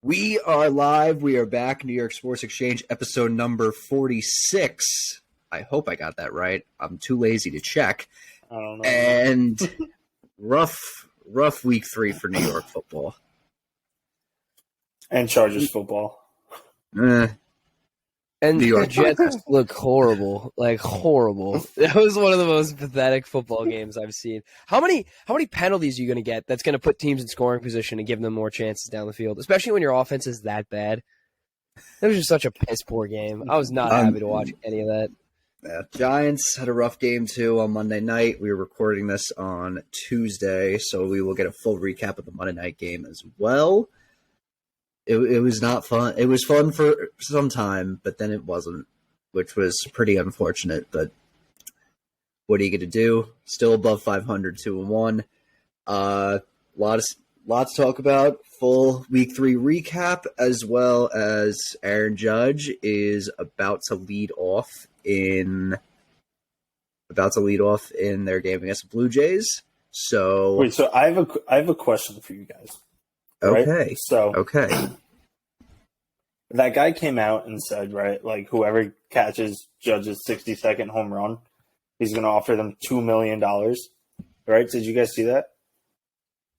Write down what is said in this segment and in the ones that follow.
We are live. We are back. New York Sports Exchange, episode number 46. I hope I got that right. I'm too lazy to check. I don't know. And rough week 3 for New York football. And Chargers football. And New York the Jets look horrible, like horrible. That was one of the most pathetic football games I've seen. How many penalties are you going to get that's going to put teams in scoring position and give them more chances down the field, especially when your offense is that bad? It was just such a piss poor game. I was not happy to watch any of that. Yeah, Giants had a rough game too on Monday night. We were recording this on Tuesday, so we will get a full recap of the Monday night game as well. It was not fun. It was fun for some time, but then it wasn't, which was pretty unfortunate. But what are you going to do? Still above 500, 2-1. Lots to talk about. Full Week 3 recap, as well as Aaron Judge is about to lead off in their game against the Blue Jays. So Wait, so I have a question for you guys. okay, Right? So okay. that guy came out and said, right, like whoever catches Judge's 60-second home run, he's going to offer them $2 million. Right? Did you guys see that?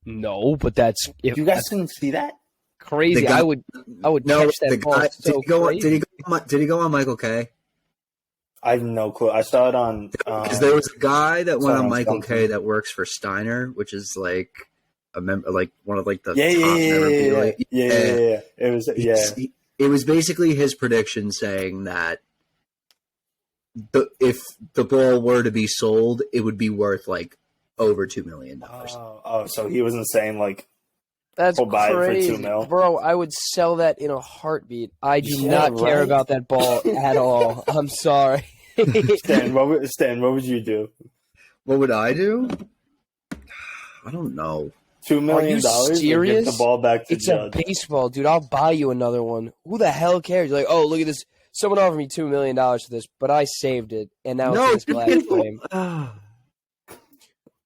No, but that's You guys didn't see that? crazy. guy- I would catch that ball. So crazy. Did he go on Michael K? I have no clue. I saw it on Because there was a guy that went sorry, on Michael something. K that works for Steiner, which is like a member, like one of like the yeah. It was It was basically his prediction saying that if the ball were to be sold, it would be worth like over $2 million. So he wasn't saying like That's We'll buy it for crazy, $2 million. bro. I would sell that in a heartbeat. I do Yeah, not care right. about that ball at all. I'm sorry. Stan, what would you do? What would I do? I don't know. $2 million you or serious? give the ball back to It's a Judge. baseball, dude. I'll buy you another one. Who the hell cares? You're like, oh, look at this. Someone offered me $2 million for this, but I saved it, and now it's in this black frame.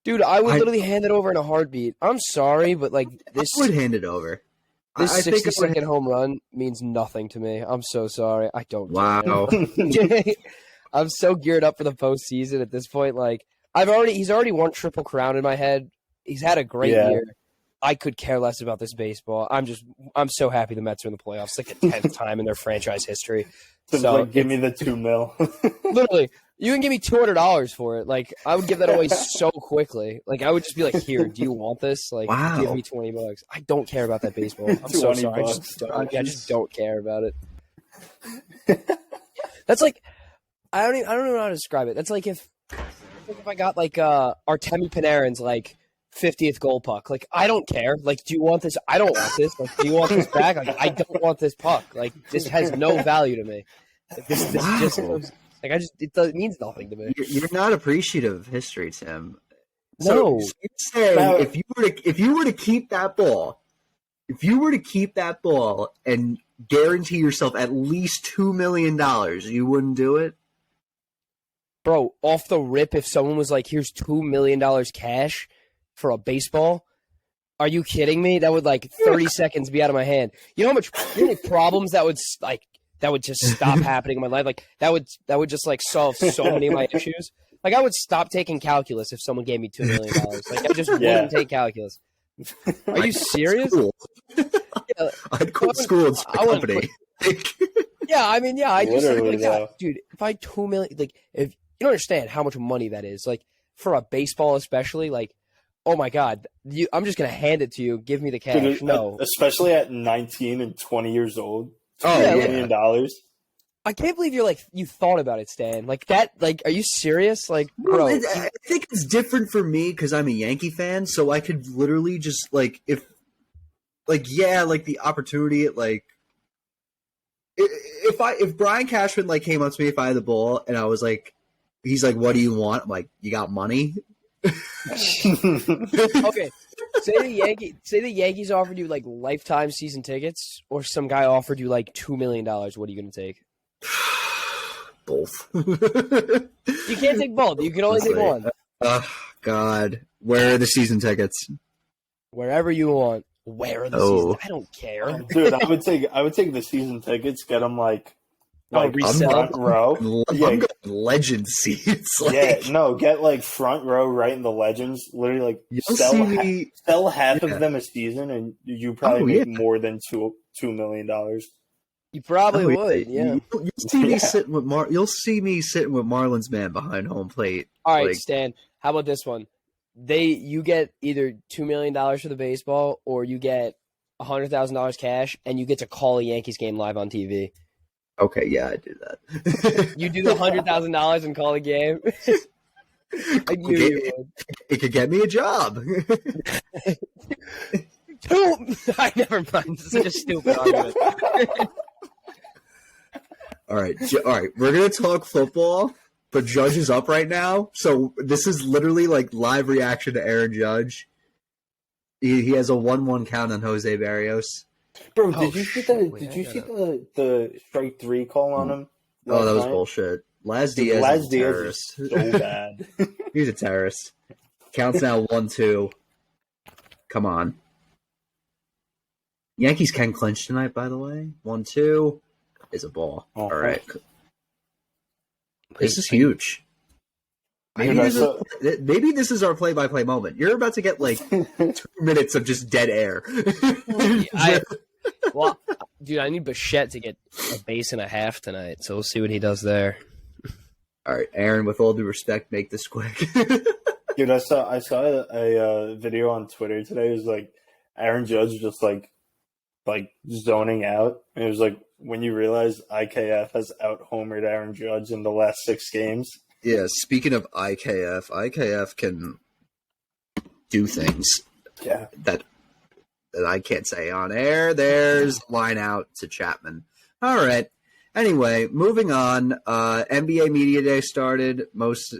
Dude, I would literally hand it over in a heartbeat. I'm sorry, but like this, I would hand it over. this I think I would 60-second home run means nothing to me. I'm so sorry. I don't. Wow. I'm so geared up for the postseason at this point. Like he's already won Triple Crown in my head. He's had a great year. I could care less about this baseball. I'm so happy the Mets are in the playoffs, like the 10th time in their franchise history. So like, give me the $2 million. Literally, you can give me $200 for it. Like I would give that away so quickly. Like I would just be like, "Here, do you want this? Like, Wow. give me $20." I don't care about that baseball. I'm so sorry. I just don't care about it. That's like I don't know how to describe it. That's like if I got like Artemi Panarin's like 50th goal puck. Like I don't care. Like, do you want this? I don't want this. Like, do you want this back? Like, I don't want this puck. Like, this has no value to me. Like, this just like it means nothing to me. You're not appreciative of history, Tim. No. So you're saying if you were to keep that ball, and guarantee yourself at least $2 million, you wouldn't do it? Bro, off the rip, if someone was like, here's $2 million cash for a baseball, are you kidding me? That would like 30 seconds be out of my hand. You know how many problems that would just stop happening in my life? Like that would just like solve so many of my issues. Like I would stop taking calculus if someone gave me $2 million. Like I just wouldn't take calculus. Are you serious? Yeah, I'd quit school and start a company. Yeah, I mean, yeah, I just Literally, like that. Dude, if I had $2 million, like if you don't understand how much money that is, like for a baseball especially, like oh my God, I'm just gonna hand it to you. Give me the cash. Dude, no, especially at 19 and 20 years old. $2 million. I can't believe you thought about it, Stan. Like that. Like, are you serious? Like, bro, I think it's different for me because I'm a Yankee fan, so I could literally just like if the opportunity at like if Brian Cashman like came up to me if I had the ball and I was like, he's like, what do you want? I'm like, you got money? okay. Say the Yankees offered you like lifetime season tickets, or some guy offered you like $2 million. What are you gonna take? Both. You can't take both. You can only take one. God, where are the season tickets? Wherever you want. Where are the seasons? I don't care. Dude, I would take the season tickets, get them like resell front row. I'm going legend seats. Get like front row right in the legends. Literally, like sell half of them a season, and you probably make more than $2 million. You probably would. Yeah. You'll see me sitting with You'll see me sitting with Marlins man behind home plate. All right, Stan. How about this one? You get either $2 million for the baseball, or you get $100,000 cash, and you get to call a Yankees game live on TV. Okay, yeah, I do that. You do the $100,000 and call a game. I knew you would. It could get me a job. I never mind. This is such a stupid argument. All right. We're gonna talk football, but Judge is up right now, so this is literally like live reaction to Aaron Judge. He has a 1-1 count on Jose Barrios. Bro, did you see the strike 3 call on him? Oh, that was bullshit. Laz Diaz is a terrorist. So bad. He's a terrorist. Counts now 1-2. Come on. Yankees can clinch tonight, by the way. 1-2 is a ball. All right. This is huge. Maybe this is our play-by-play moment. You're about to get like 2 minutes of just dead air. Well, dude, I need Bichette to get a base and a half tonight, so we'll see what he does there. All right, Aaron, with all due respect, make this quick. Dude, I saw a video on Twitter today. It was like Aaron Judge just like zoning out. And it was like when you realize IKF has out-homered Aaron Judge in the last 6 games. Yeah, speaking of IKF can do things that I can't say on air. There's line out to Chapman. All right. Anyway, moving on. NBA Media Day started. Most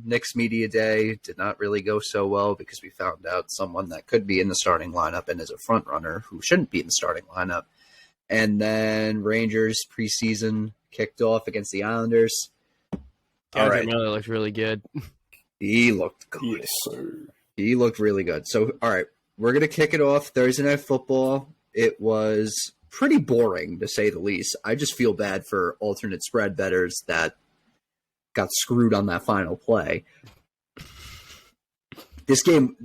Knicks Media Day did not really go so well because we found out someone that could be in the starting lineup and is a front runner who shouldn't be in the starting lineup. And then Rangers preseason kicked off against the Islanders. All right. Miller looked really good. He looked good. Yes, sir. He looked really good. So, all right, we're going to kick it off. Thursday Night Football. It was pretty boring, to say the least. I just feel bad for alternate spread bettors that got screwed on that final play. This game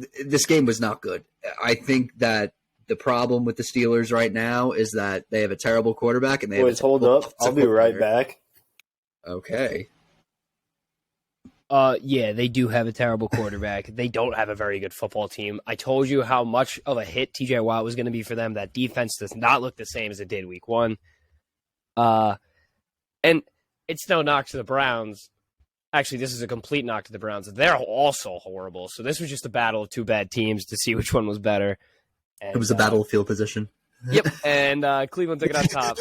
was not good. I think that the problem with the Steelers right now is that they have a terrible quarterback and they have hold up. I'll be right back. Okay. Yeah, they do have a terrible quarterback. They don't have a very good football team. I told you how much of a hit TJ Watt was going to be for them. That defense does not look the same as it did week 1. And it's no knock to the Browns. Actually, this is a complete knock to the Browns. They're also horrible. So this was just a battle of 2 bad teams to see which one was better. And, it was a battle of field position. Yep, and Cleveland took it on top.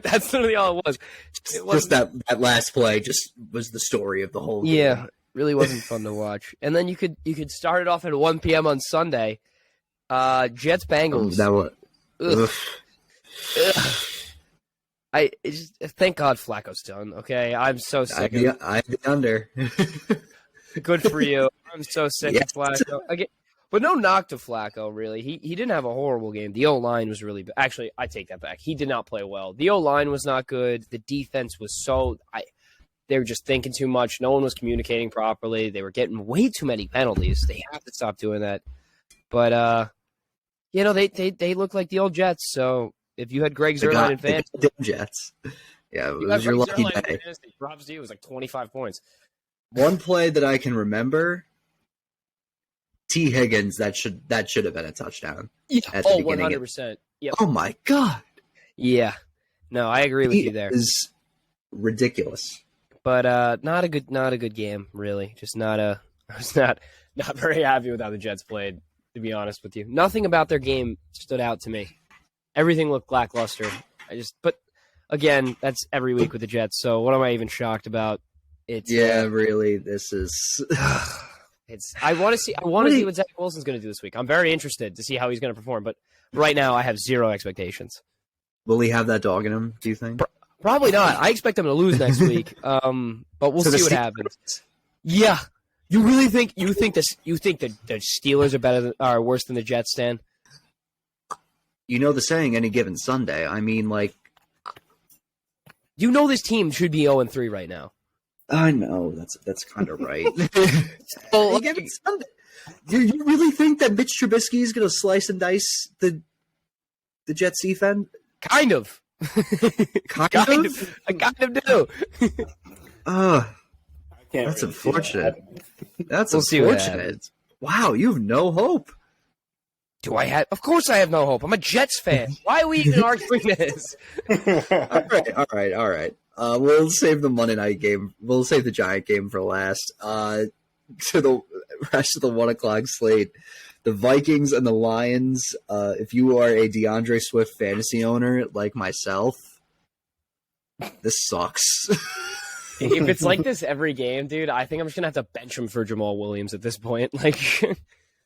That's literally all it was. Just that last play just was the story of the whole game. Yeah, really wasn't fun to watch. And then you could start it off at 1 p.m. on Sunday. Jets Bengals. Thank God Flacco's done. Okay, I'm so sick. I'm the under. Good for you. I'm so sick of Flacco. Again, but no knock to Flacco, really. He didn't have a horrible game. The O-line was really bad. Actually, I take that back. He did not play well. The O-line was not good. The defense was they were just thinking too much. No one was communicating properly. They were getting way too many penalties. They have to stop doing that. But, they look like the old Jets. So if you had Greg Zuerlein in fantasy. Jets. Yeah, it was your lucky day. Drops to you, it was like 25 points. One play that I can remember, T. Higgins, that should have been a touchdown. Yeah. At the beginning. 100%. Yep. Oh my God. Yeah. No, I agree with you there. It is ridiculous. But not a good game, really. Just I was not very happy with how the Jets played, to be honest with you. Nothing about their game stood out to me. Everything looked lackluster. But again, that's every week with the Jets. So what am I even shocked about? Really, this is. I want to see what Zach Wilson's going to do this week. I'm very interested to see how he's going to perform. But right now, I have zero expectations. Will he have that dog in him? Do you think? Probably not. I expect them to lose next week. But we'll see what happens. Yeah, you really think the Steelers are worse than the Jets, Stan? you know the saying, any given Sunday. I mean, like, You know this team should be 0-3 right now. I know that's kind of right. So, Any given Sunday. Do you really think that Mitch Trubisky is going to slice and dice the Jets defense? kind of. Kind Kind of. of. I kind of do. Can't That's really see unfortunate. that. That's We'll see what unfortunate. Wow, you have no hope. Do I have? Of course I have no hope. I'm a Jets fan. Why are we even arguing this? All right. We'll save the Monday night game. We'll save the Giant game for last. To the rest of the 1 o'clock slate, the Vikings and the Lions. If you are a DeAndre Swift fantasy owner like myself, this sucks. If it's like this every game, dude, I think I'm just gonna have to bench him for Jamal Williams at this point. Like,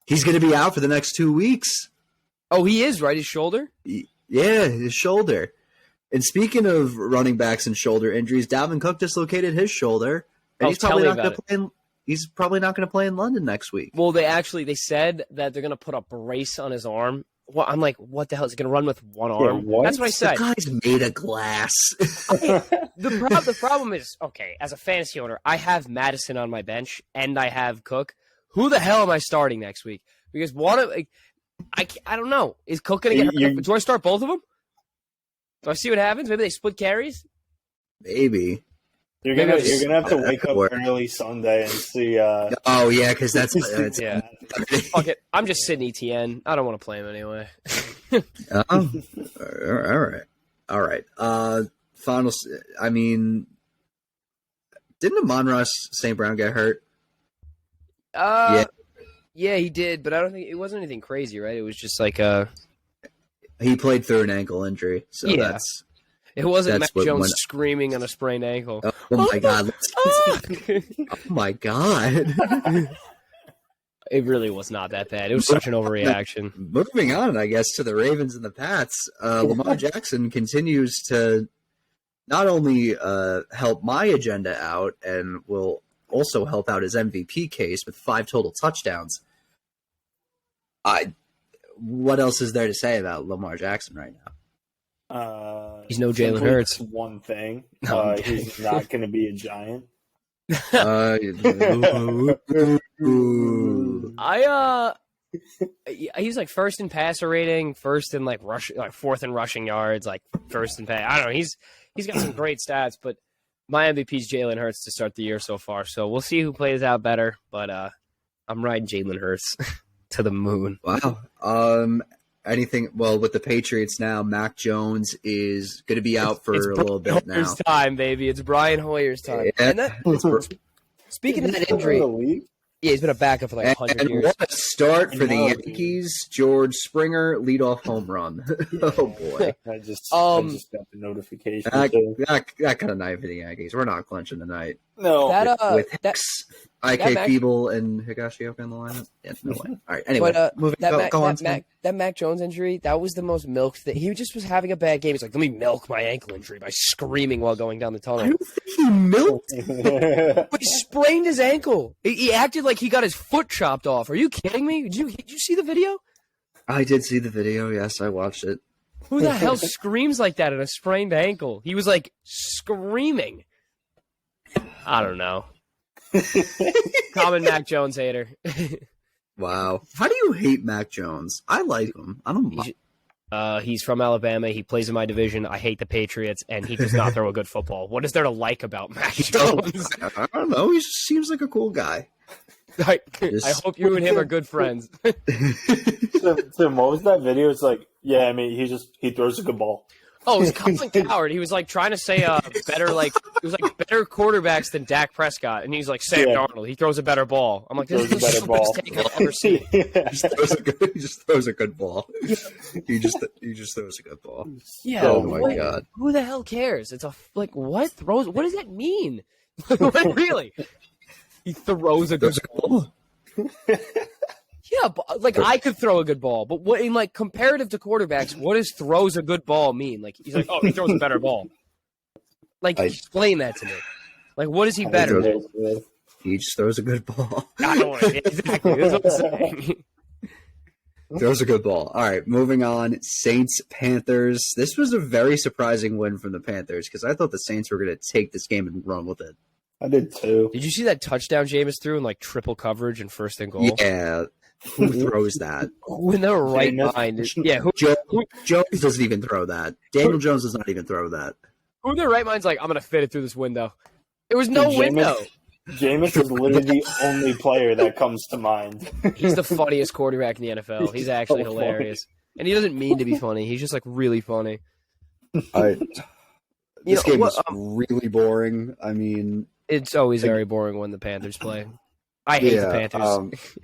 He's going to be out for the next 2 weeks. oh, he is right. His shoulder. Yeah, his shoulder. And speaking of running backs and shoulder injuries, Dalvin Cook dislocated his shoulder, and Oh, he's tell probably me not going about to play. He's probably not going to play in London next week. Well, they said that they're gonna put a brace on his arm. Well, I'm like, what the hell? Is he gonna run with one arm? what? That's what I The said. guy's made of glass. The problem is, okay, as a fantasy owner, I have Madison on my bench and I have Cook. Who the hell am I starting next week? Because I don't know. Is Cook going to get hurt? Do I start both of them? Do I see what happens? Maybe they split carries? Maybe. You're gonna have to That wake could up work. early Sunday and see. Oh yeah, because that's Yeah. Fuck it. I'm just sitting ETN. I don't want to play him anyway. All right. Finals. I mean, didn't Amon-Ra St. Brown get hurt? Yeah, he did, but I don't think it wasn't anything crazy, right? It was just like He played through an ankle injury, so Yeah. it wasn't that's Mac what Jones went- screaming on a sprained ankle. Oh my god! Oh my god! It really was not that bad. It was such an overreaction. Moving on, I guess, to the Ravens and the Pats. Lamar Jackson continues to not only help my agenda out and will also help out his MVP case with 5 total touchdowns. What else is there to say about Lamar Jackson right now? He's no Jalen simply Hurts. One thing, No. he's not going to be a Giant. He's like first in passer rating, first in like fourth in rushing yards, like first in pass. I don't know. He's got some great stats, but my MVP is Jalen Hurts to start the year so far. So we'll see who plays out better. But I'm riding Jalen Hurts to the moon. Wow. Anything? Well, with the Patriots now, Mac Jones is going to be out for It's a little bit now. Hoyer's time, baby. It's Brian Hoyer's time. Yeah, And speaking of that injury, yeah, he's been a backup for like 100 and years. what a start for the No. Yankees! George Springer leadoff home run. Oh boy, I just Um, got the notification. that kind of night for the Yankees. We're not clinching tonight No, with that Hicks, IK Mac- Feeble, and Higashioka in the lineup. Yeah, no way. All right. Anyway, But moving. that Mac Jones injury, that was the most milked thing. He just was having a bad game. He's like, let me milk my ankle injury by screaming while going down the I tunnel. don't think he milked. But he sprained his ankle. He acted like he got his foot chopped off. Are you kidding me? Did you see the video? I did see the video. Yes, I watched it. Who the hell screams like that at a sprained ankle? He was like screaming. I don't know. Common Mac Jones hater. Wow. How do you hate Mac Jones? I like him. I don't mind. He's from Alabama. He plays in my division. I hate the Patriots, and he does not throw a good football. What is there to like about Mac Jones? I don't know. He just seems like a cool guy. I hope you and him are good friends. So what was that video? It's like, yeah, I mean, he throws a good ball. Oh, it was Colin Coward. He was like trying to say better quarterbacks than Dak Prescott, and he's like Sam Darnold. He throws a better ball. I'm like, this is the stupidest take I've ever seen. He just throws a good ball. He just throws a good ball. Yeah. Oh my god. Who the hell cares? It's what throws? What does that mean? Really? He throws a good ball. Yeah, but like I could throw a good ball, but what in like comparative to quarterbacks, what does throws a good ball mean? Like he's like, oh, he throws a better ball. Like explain that to me. Like what is he better than? He just throws a good ball. I don't want to exactly. That's what I'm saying. Throws a good ball. All right, moving on. Saints Panthers. This was a very surprising win from the Panthers because I thought the Saints were going to take this game and run with it. I did too. Did you see that touchdown Jameis threw in like triple coverage and first and goal? Yeah, who throws that? Who in their right mind? Yeah, Jones doesn't even throw that. Daniel Jones does not even throw that. Who in their right mind's like, I'm going to fit it through this window? There was no window. Jameis is literally the only player that comes to mind. He's the funniest quarterback in the NFL. He's actually hilarious. And he doesn't mean to be funny. He's just like really funny. This game was really boring. I mean, it's always very boring when the Panthers play. I hate the Panthers.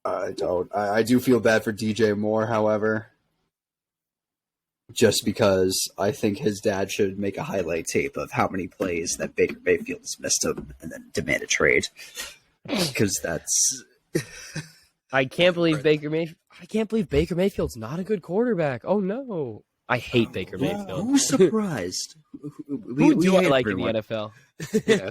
I don't. I do feel bad for DJ Moore, however, just because I think his dad should make a highlight tape of how many plays that Baker Mayfield has missed him and then demand a trade. Because that's... I can't believe Baker Mayfield's not a good quarterback. Oh, no. I hate Baker Mayfield. Who's surprised? Who do I like everyone in the NFL? yeah.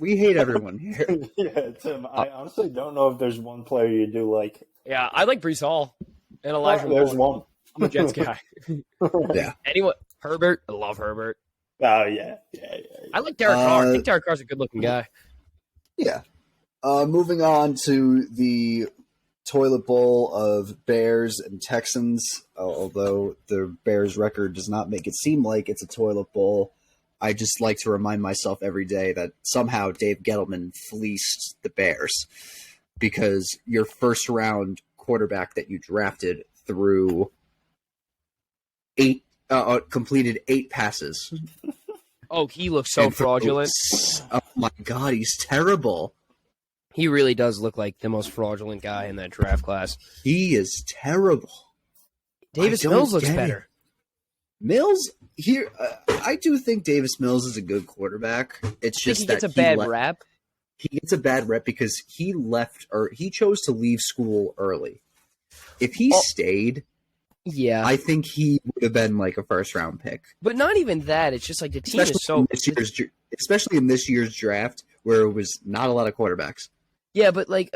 We hate everyone here. Yeah, Tim, I honestly don't know if there's one player you do like. Yeah, I like Breece Hall and Elijah Moore. There's one. I'm a Jets guy. Yeah. Anyone? Herbert? I love Herbert. Oh, yeah. I like Derek Carr. I think Derek Carr's a good-looking guy. Yeah. Moving on to the toilet bowl of Bears and Texans, although the Bears record does not make it seem like it's a toilet bowl. I just like to remind myself every day that somehow Dave Gettleman fleeced the Bears because your first-round quarterback that you drafted threw completed 8 passes. Oh, he looks so fraudulent. Oh, my God, he's terrible. He really does look like the most fraudulent guy in that draft class. He is terrible. Davis Mills looks better. Mills here, I do think Davis Mills is a good quarterback. It's just he that gets a bad rap. He gets a bad rep because he chose to leave school early. If he stayed, I think he would have been like a first round pick. But not even that. It's just like the team is so. Especially in this year's draft, where it was not a lot of quarterbacks. Yeah, but like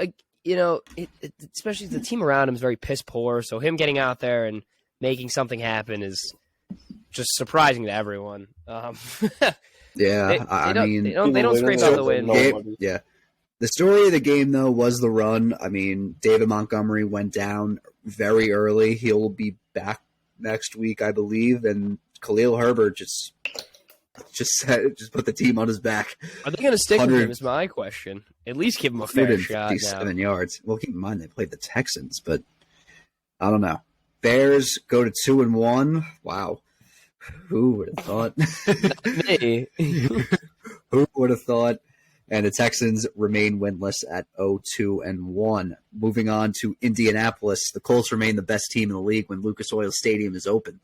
especially the team around him is very piss poor. So him getting out there and making something happen is just surprising to everyone. They don't scrape out the win. Yeah. The story of the game, though, was the run. I mean, David Montgomery went down very early. He'll be back next week, I believe, and Khalil Herbert just put the team on his back. Are they going to stick with him is my question. At least give him a fair shot now. 7 yards. Well, keep in mind they played the Texans, but I don't know. Bears go to 2-1. Wow. Who would have thought? Not me. Who would have thought? And the Texans remain winless at 0-2-1. Moving on to Indianapolis, the Colts remain the best team in the league when Lucas Oil Stadium is open.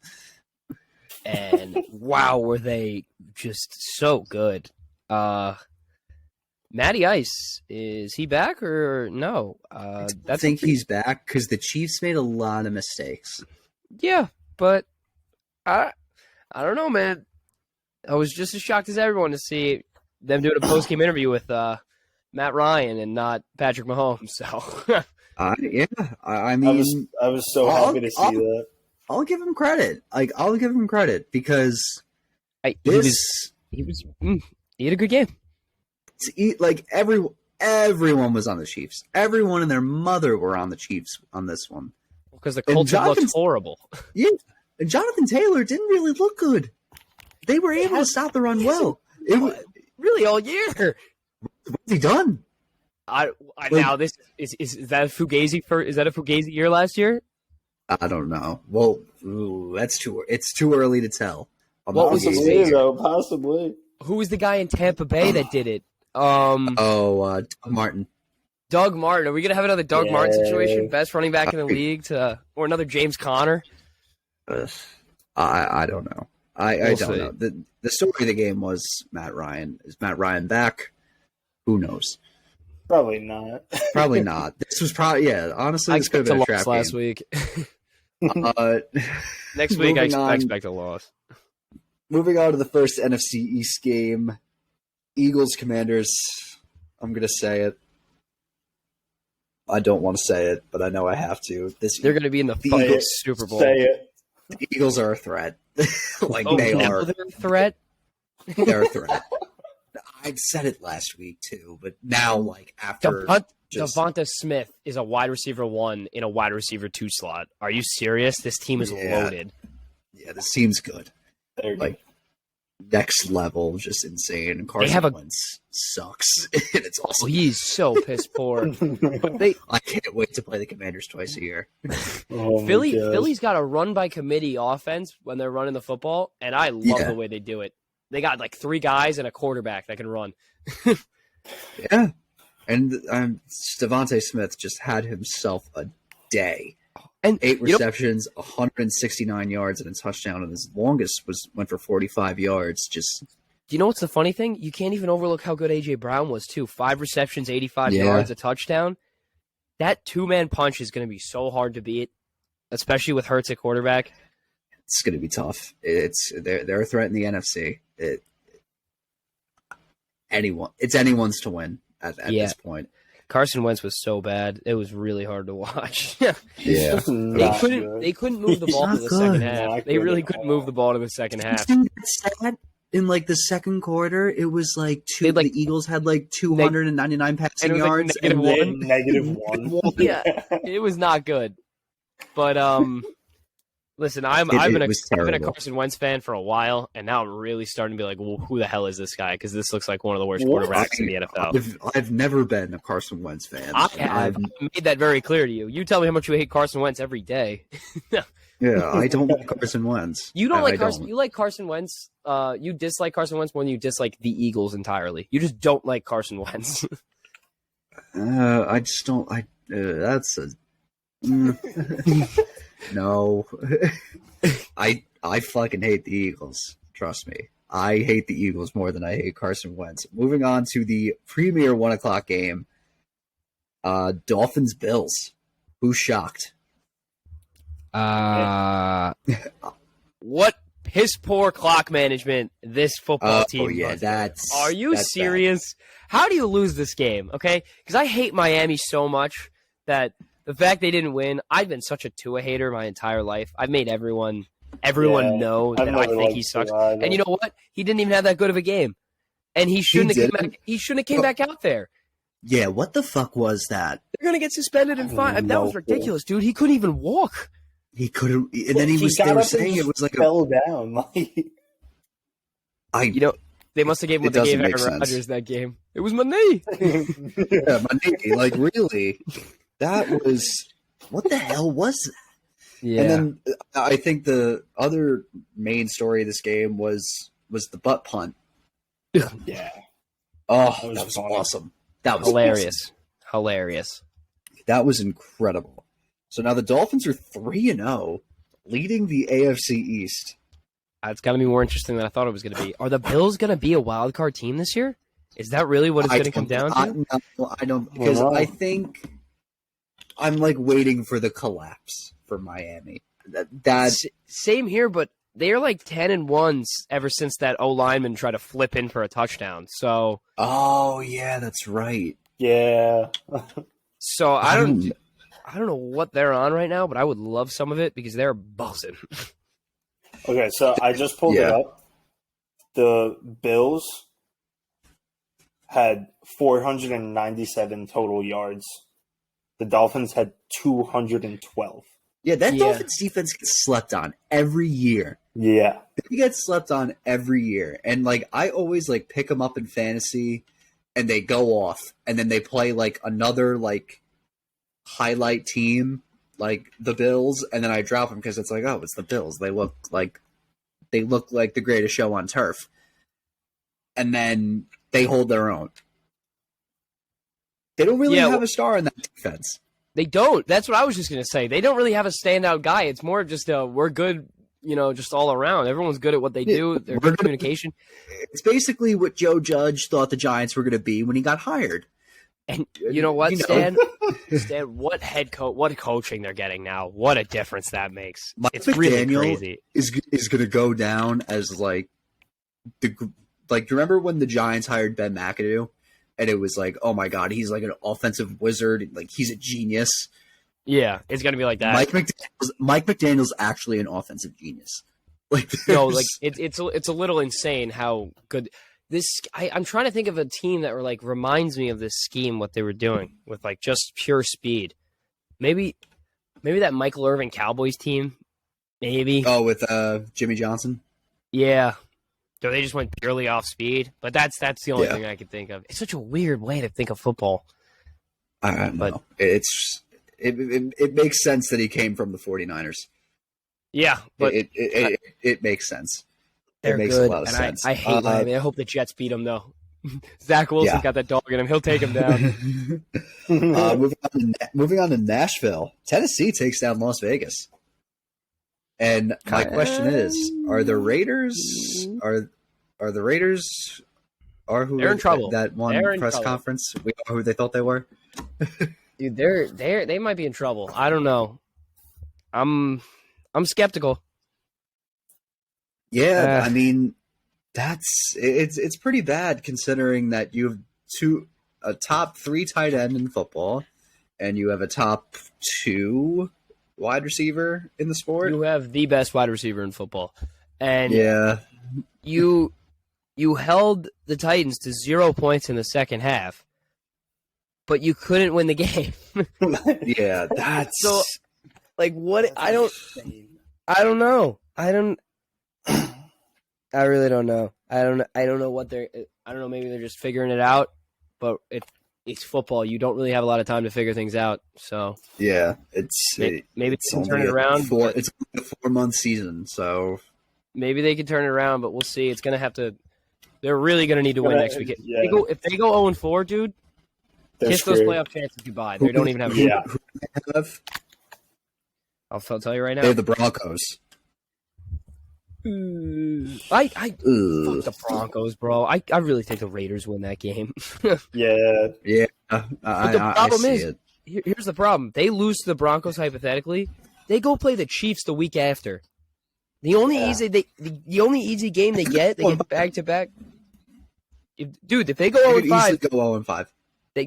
And wow, were they just so good. Matty Ice, is he back or no? I think he's back because the Chiefs made a lot of mistakes. Yeah, but I don't know, man. I was just as shocked as everyone to see them doing a post-game interview with Matt Ryan and not Patrick Mahomes. So, I mean, I was so happy to see that. I'll give him credit. I'll give him credit because he had a good game. Everyone was on the Chiefs. Everyone and their mother were on the Chiefs on this one because the Colts looked horrible. Yeah, and Jonathan Taylor didn't really look good. They were able to stop the run well. It was really all year. What's he done? Now this is that a Fugazi year last year? I don't know. Well, it's too early to tell. What was his face? Possibly. Who was the guy in Tampa Bay that did it? Doug Martin. Doug Martin. Are we gonna have another Doug Martin situation? Best running back in the league or another James Conner? I don't know. I don't know. The story of the game was Matt Ryan. Is Matt Ryan back? Who knows? Probably not. Probably not. This was probably honestly, this could have been a trap last game. week. Next week, I expect a loss. Moving on to the first NFC East game, Eagles Commanders. I'm gonna say it. I don't want to say it, but I know I have to. They're going to be in the fucking Eagles, Super Bowl. Say it. The Eagles are a threat. They now are. they're a threat. They're a threat. I said it last week too, but now after Devonta Smith is a wide receiver 1 in a wide receiver 2 slot. Are you serious? This team is loaded. Yeah, this team's good. They're good. Next level, just insane. And Carson Wentz sucks. And it's also he's so piss poor. But I can't wait to play the Commanders twice a year. Philly's got a run by committee offense when they're running the football, and I love the way they do it. They got 3 guys and a quarterback that can run. Yeah. And Devontae Smith just had himself a day. And 8 receptions, 169 yards, and a touchdown. And his longest went for 45 yards. Do you know what's the funny thing? You can't even overlook how good A.J. Brown was, too. 5 receptions, 85 yards, a touchdown. That 2-man punch is going to be so hard to beat, especially with Hurts at quarterback. It's going to be tough. They're a threat in the NFC. It's anyone's to win at this point. Carson Wentz was so bad; it was really hard to watch. Yeah, they couldn't move the ball to the second half. They really couldn't move the ball to the second half. Sad. In the second quarter, it was the Eagles had 299 passing yards and -1. Yeah, it was not good. But listen, I've been a Carson Wentz fan for a while, and now I'm really starting to be like, well, who the hell is this guy? Because this looks like one of the worst quarterbacks in the NFL. I've never been a Carson Wentz fan. I've made that very clear to you. You tell me how much you hate Carson Wentz every day. Yeah, I don't like Carson Wentz. You don't like Carson. You like Carson Wentz. You dislike Carson Wentz more than you dislike the Eagles entirely. You just don't like Carson Wentz. I just don't. That's a. No, I fucking hate the Eagles. Trust me, I hate the Eagles more than I hate Carson Wentz. Moving on to the premier 1:00 game, Dolphins Bills. Who's shocked? What piss poor clock management this football team. Oh yeah, Are you serious? Bad. How do you lose this game? Okay, because I hate Miami so much that. The fact they didn't win, I've been such a Tua hater my entire life. I've made everyone know that I think he sucks. And you know what? He didn't even have that good of a game. And he shouldn't have came back out there. Yeah, what the fuck was that? They're going to get suspended and fined. That was ridiculous, dude. He couldn't even walk. He couldn't. And then they were saying it was fell down. They must have gave him what they gave Aaron Rodgers that game. It was my knee. Yeah, my knee. Really? That was what the hell was that? Yeah. And then I think the other main story of this game was the butt punt. Yeah. Oh, that was awesome. That was hilarious. Awesome. Hilarious. That was incredible. So now the Dolphins are 3-0, leading the AFC East. It's got to be more interesting than I thought it was going to be. Are the Bills going to be a wild card team this year? Is that really what it's going to come down to? I don't, because I think I'm waiting for the collapse for Miami. Same here, but they're 10-1 ever since that O lineman tried to flip in for a touchdown. So, oh yeah, that's right. Yeah. So I don't know what they're on right now, but I would love some of it because they're buzzing. Okay, so I just pulled it up. The Bills had 497 total yards. The Dolphins had 212. Yeah, that Dolphins defense gets slept on every year. Yeah. They get slept on every year. And, I always, pick them up in fantasy, and they go off. And then they play, another, highlight team, the Bills. And then I drop them because it's it's the Bills. They look like the greatest show on turf. And then they hold their own. They don't really have a star in that defense. They don't. That's what I was just going to say. They don't really have a standout guy. It's more just we're good, just all around. Everyone's good at what they do. They're good at communication. It's basically what Joe Judge thought the Giants were going to be when he got hired. And you know what, Stan? Stan, what coaching they're getting now. What a difference that makes. It's really crazy. Is going to go down as do you remember when the Giants hired Ben McAdoo? and it was like, oh my god, he's like an offensive wizard, like he's a genius. Yeah, it's gonna be like that. Mike McDaniel's actually an offensive genius. Like no, like it's a little insane how good this. I'm trying to think of a team that reminds me of this scheme, what they were doing with like just pure speed. Maybe that Michael Irvin Cowboys team. Maybe. Oh, with Jimmy Johnson. Yeah. So they just went purely off speed, but that's the only thing I could think of. It's such a weird way to think of football. I don't know. It makes sense that he came from the 49ers. Yeah, but it makes sense. It makes good, a lot of sense. I hate Miami. I hope the Jets beat him though. Zach Wilson's got that dog in him. He'll take him down. Moving on to Nashville. Tennessee takes down Las Vegas. And my question is, are the Raiders who they're in trouble. That one press conference? We know who they thought they were? Dude, they might be in trouble. I don't know. I'm skeptical. Yeah, I mean, it's pretty bad considering that you have a top 3 tight end in football, and you have a top 2 wide receiver in the sport. You have the best wide receiver in football, and you held the Titans to 0 points in the second half, but you couldn't win the game. Yeah, that's so. Like what? I don't know. I really don't know. I don't know what they're. I don't know. Maybe they're just figuring it out. But it's football. You don't really have a lot of time to figure things out. So yeah, maybe they can turn it around. It's a 4-month season, so maybe they can turn it around. But we'll see. It's gonna have to. They're really gonna need to win next week. Yeah. If they go 0-4, dude, kiss those playoff chances goodbye. They don't even have. I'll tell you right now. They have the Broncos. Fuck the Broncos, bro. I really think the Raiders win that game. Yeah. But the problem is, here's the problem. They lose to the Broncos hypothetically. They go play the Chiefs the week after. The only easy game they get back to back. Dude, if they go 0-5, They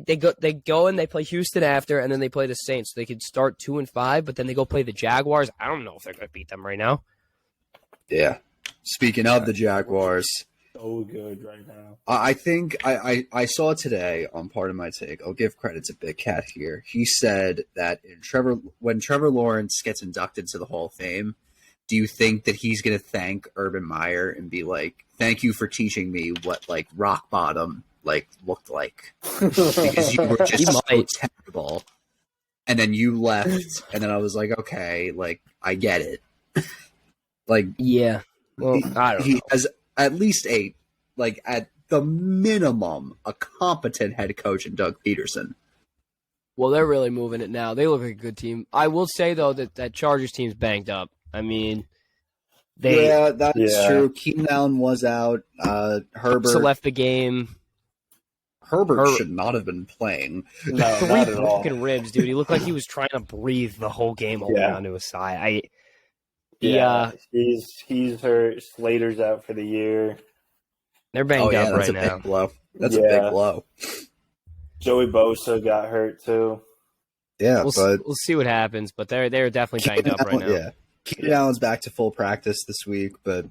go and they play Houston after, and then they play the Saints. They could start 2-5, but then they go play the Jaguars. I don't know if they're going to beat them right now. Yeah. Speaking of the Jaguars, so good right now. I think I saw today on Part of My Take. I'll give credit to Big Cat here. He said that when Trevor Lawrence gets inducted to the Hall of Fame, do you think that he's going to thank Urban Meyer and be like, "Thank you for teaching me what like rock bottom looked like," because you were just so terrible, and then you left, and then I was like, okay, like I get it. Yeah, well, I don't know. He has at least at the minimum, a competent head coach in Doug Peterson. Well, they're really moving it now. They look like a good team. I will say though that Chargers team's banged up. I mean, that's true. Keenan Allen was out. Herbert left the game. Herbert should not have been playing. No, 3 not at all. broken ribs, dude. He looked like he was trying to breathe the whole game holding onto his side. He's hurt. Slater's out for the year. They're banged up right now. Big blow. That's a big blow. Joey Bosa got hurt too. Yeah, we'll see what happens, but they're definitely banged up right now. Yeah, Keenan Allen's back to full practice this week, but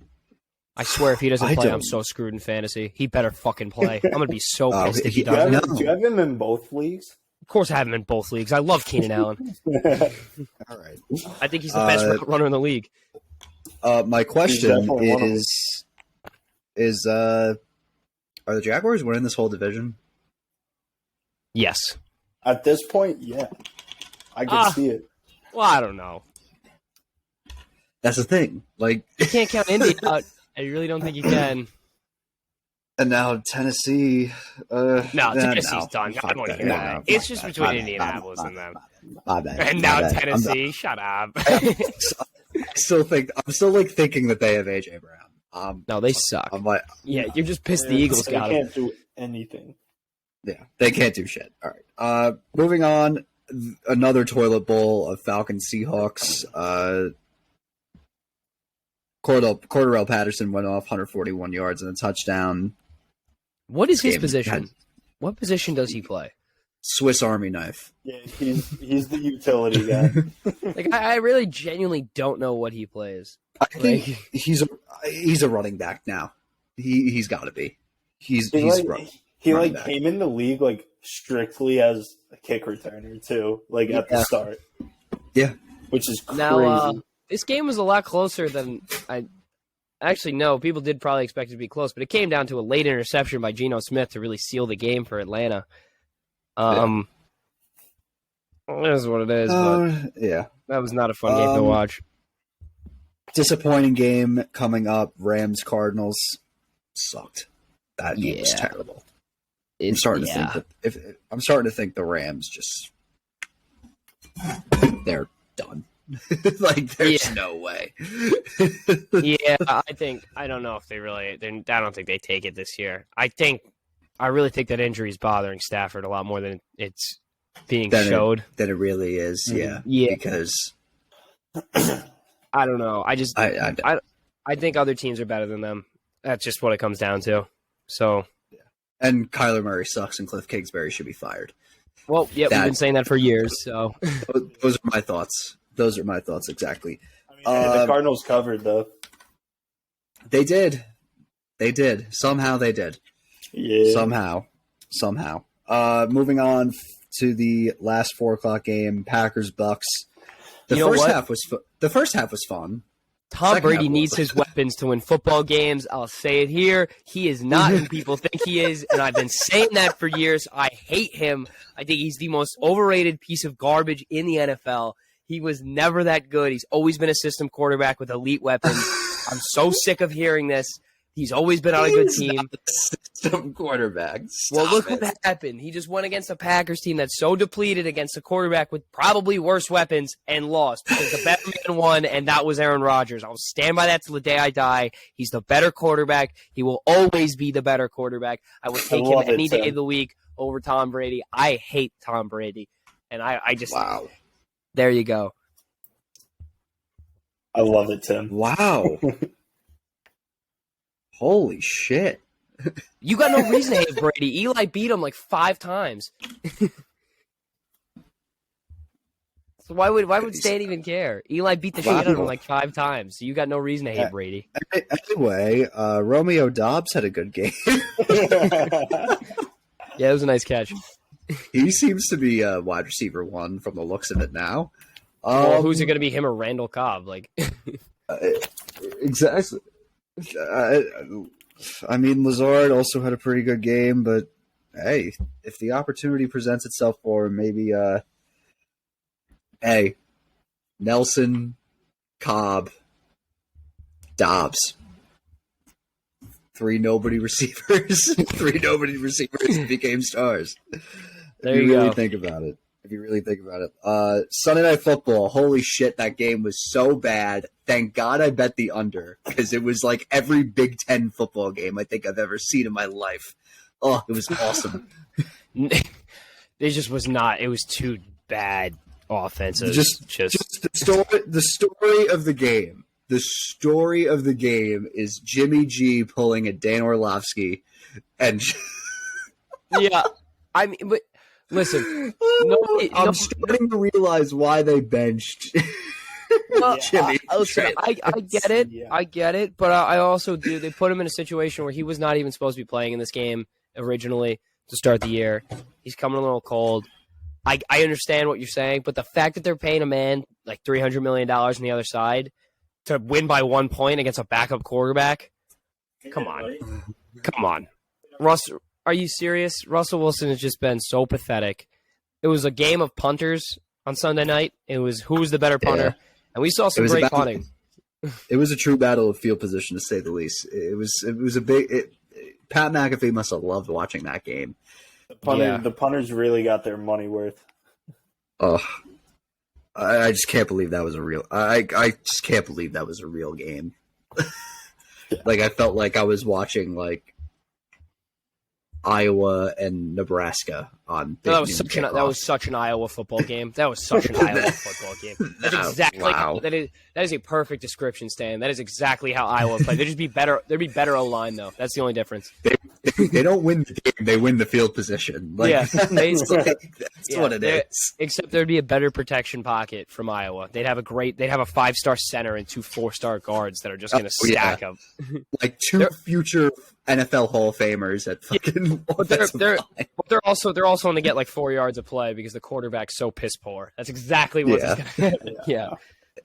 I swear if he doesn't play, I'm so screwed in fantasy. He better fucking play. I'm gonna be so pissed if he doesn't. Do you have him in both leagues? Of course, I have him in both leagues. I love Keenan Allen. All right, I think he's the best route runner in the league. My question is are the Jaguars winning this whole division? Yes. At this point, yeah. I can see it. Well, I don't know. That's the thing. Like, you can't count Indy out. I really don't think you can. And now Tennessee. Tennessee's done. I don't want to hear that. It's just between Indianapolis and them. And now Tennessee. Shut up. I'm still thinking that they have AJ Brown. No, they suck. I'm like, you're just pissed the Eagles got him. They can't do anything. Yeah, they can't do shit. All right. Moving on. Another toilet bowl of Falcons Seahawks. Cordarrelle Patterson went off 141 yards and a touchdown. What is his position? What position does he play? Swiss Army knife. Yeah, he's the utility guy. Like I really genuinely don't know what he plays. I think he's a running back now. He's got to be. He came in the league like strictly as a kick returner too, like at the start. Yeah, which is crazy. Now this game was a lot closer than I. Actually, no, people did probably expect it to be close, but it came down to a late interception by Geno Smith to really seal the game for Atlanta. It is what it is, but yeah, that was not a fun game to watch. Disappointing game coming up. Rams-Cardinals sucked. That game was terrible. I'm starting to think the Rams just they're done. Like there's no way. I don't know if they really. I don't think they take it this year. I really think that injury is bothering Stafford a lot more than it's being showed. Than it really is. Yeah. Because I don't know. I think other teams are better than them. That's just what it comes down to. So. And Kyler Murray sucks, and Cliff Kingsbury should be fired. Well, yeah, we've been saying that for years. So those are my thoughts. Those are my thoughts exactly. The Cardinals covered though. They did. Somehow they did. Yeah. Somehow. Moving on to the last 4:00 game, Packers-Bucks. The first half was fun. Tom Brady needs his weapons to win football games. I'll say it here. He is not who people think he is, and I've been saying that for years. I hate him. I think he's the most overrated piece of garbage in the NFL. He was never that good. He's always been a system quarterback with elite weapons. I'm so sick of hearing this. He's always been on a good team. Not the system quarterback. Look what happened. He just went against a Packers team that's so depleted against a quarterback with probably worse weapons and lost because the better man won, and that was Aaron Rodgers. I'll stand by that till the day I die. He's the better quarterback. He will always be the better quarterback. I would take him any day of the week over Tom Brady. I hate Tom Brady, and I just wow. There you go. I love it, Tim. Wow. Holy shit. You got no reason to hate Brady. Eli beat him like 5 times. So why would Stan even care? Eli beat the shit out of him like 5 times. So you got no reason to hate Brady. Anyway, Romeo Doubs had a good game. Yeah, it was a nice catch. He seems to be wide receiver 1 from the looks of it now. Well, who's it going to be, him or Randall Cobb? Like, exactly. I mean, Lazard also had a pretty good game, but hey, if the opportunity presents itself for him, maybe, Nelson, Cobb, Dobbs. 3 nobody receivers. 3 nobody receivers became stars. There you go. If you really think about it. Sunday Night Football, holy shit, that game was so bad. Thank God I bet the under, because it was like every Big Ten football game I think I've ever seen in my life. Oh, it was awesome. It just was not. It was too bad offensive. Just the story of the game. The story of the game is Jimmy G pulling a Dan Orlovsky, and yeah, I mean, but listen, I'm starting to realize why they benched Jimmy. I get it, I get it, but I also do. They put him in a situation where he was not even supposed to be playing in this game originally to start the year. He's coming a little cold. I understand what you're saying, but the fact that they're paying a man like $300 million on the other side to win by 1 point against a backup quarterback, come on, Russ. Are you serious? Russell Wilson has just been so pathetic. It was a game of punters on Sunday night. It was who was the better punter, and we saw some great punting. It was a true battle of field position, to say the least. It was a big. Pat McAfee must have loved watching that game. The punters really got their money worth. Oh, I just can't believe that was a real. I just can't believe that was a real game. Like, I felt like I was watching like Iowa and Nebraska on. That was such an Iowa football game. That was such an Iowa football game. That's exactly that is a perfect description, Stan. That is exactly how Iowa played. They'd be better O-line though. That's the only difference. They don't win the game; they win the field position. Like, Yeah, that's what it is. Except there'd be a better protection pocket from Iowa. They'd have a 5-star center and 2 4-star guards that are just going to stack them. Like 2 future NFL Hall of Famers at fucking. They're also going to get like 4 yards of play because the quarterback's so piss poor. That's exactly what's going to happen. Yeah.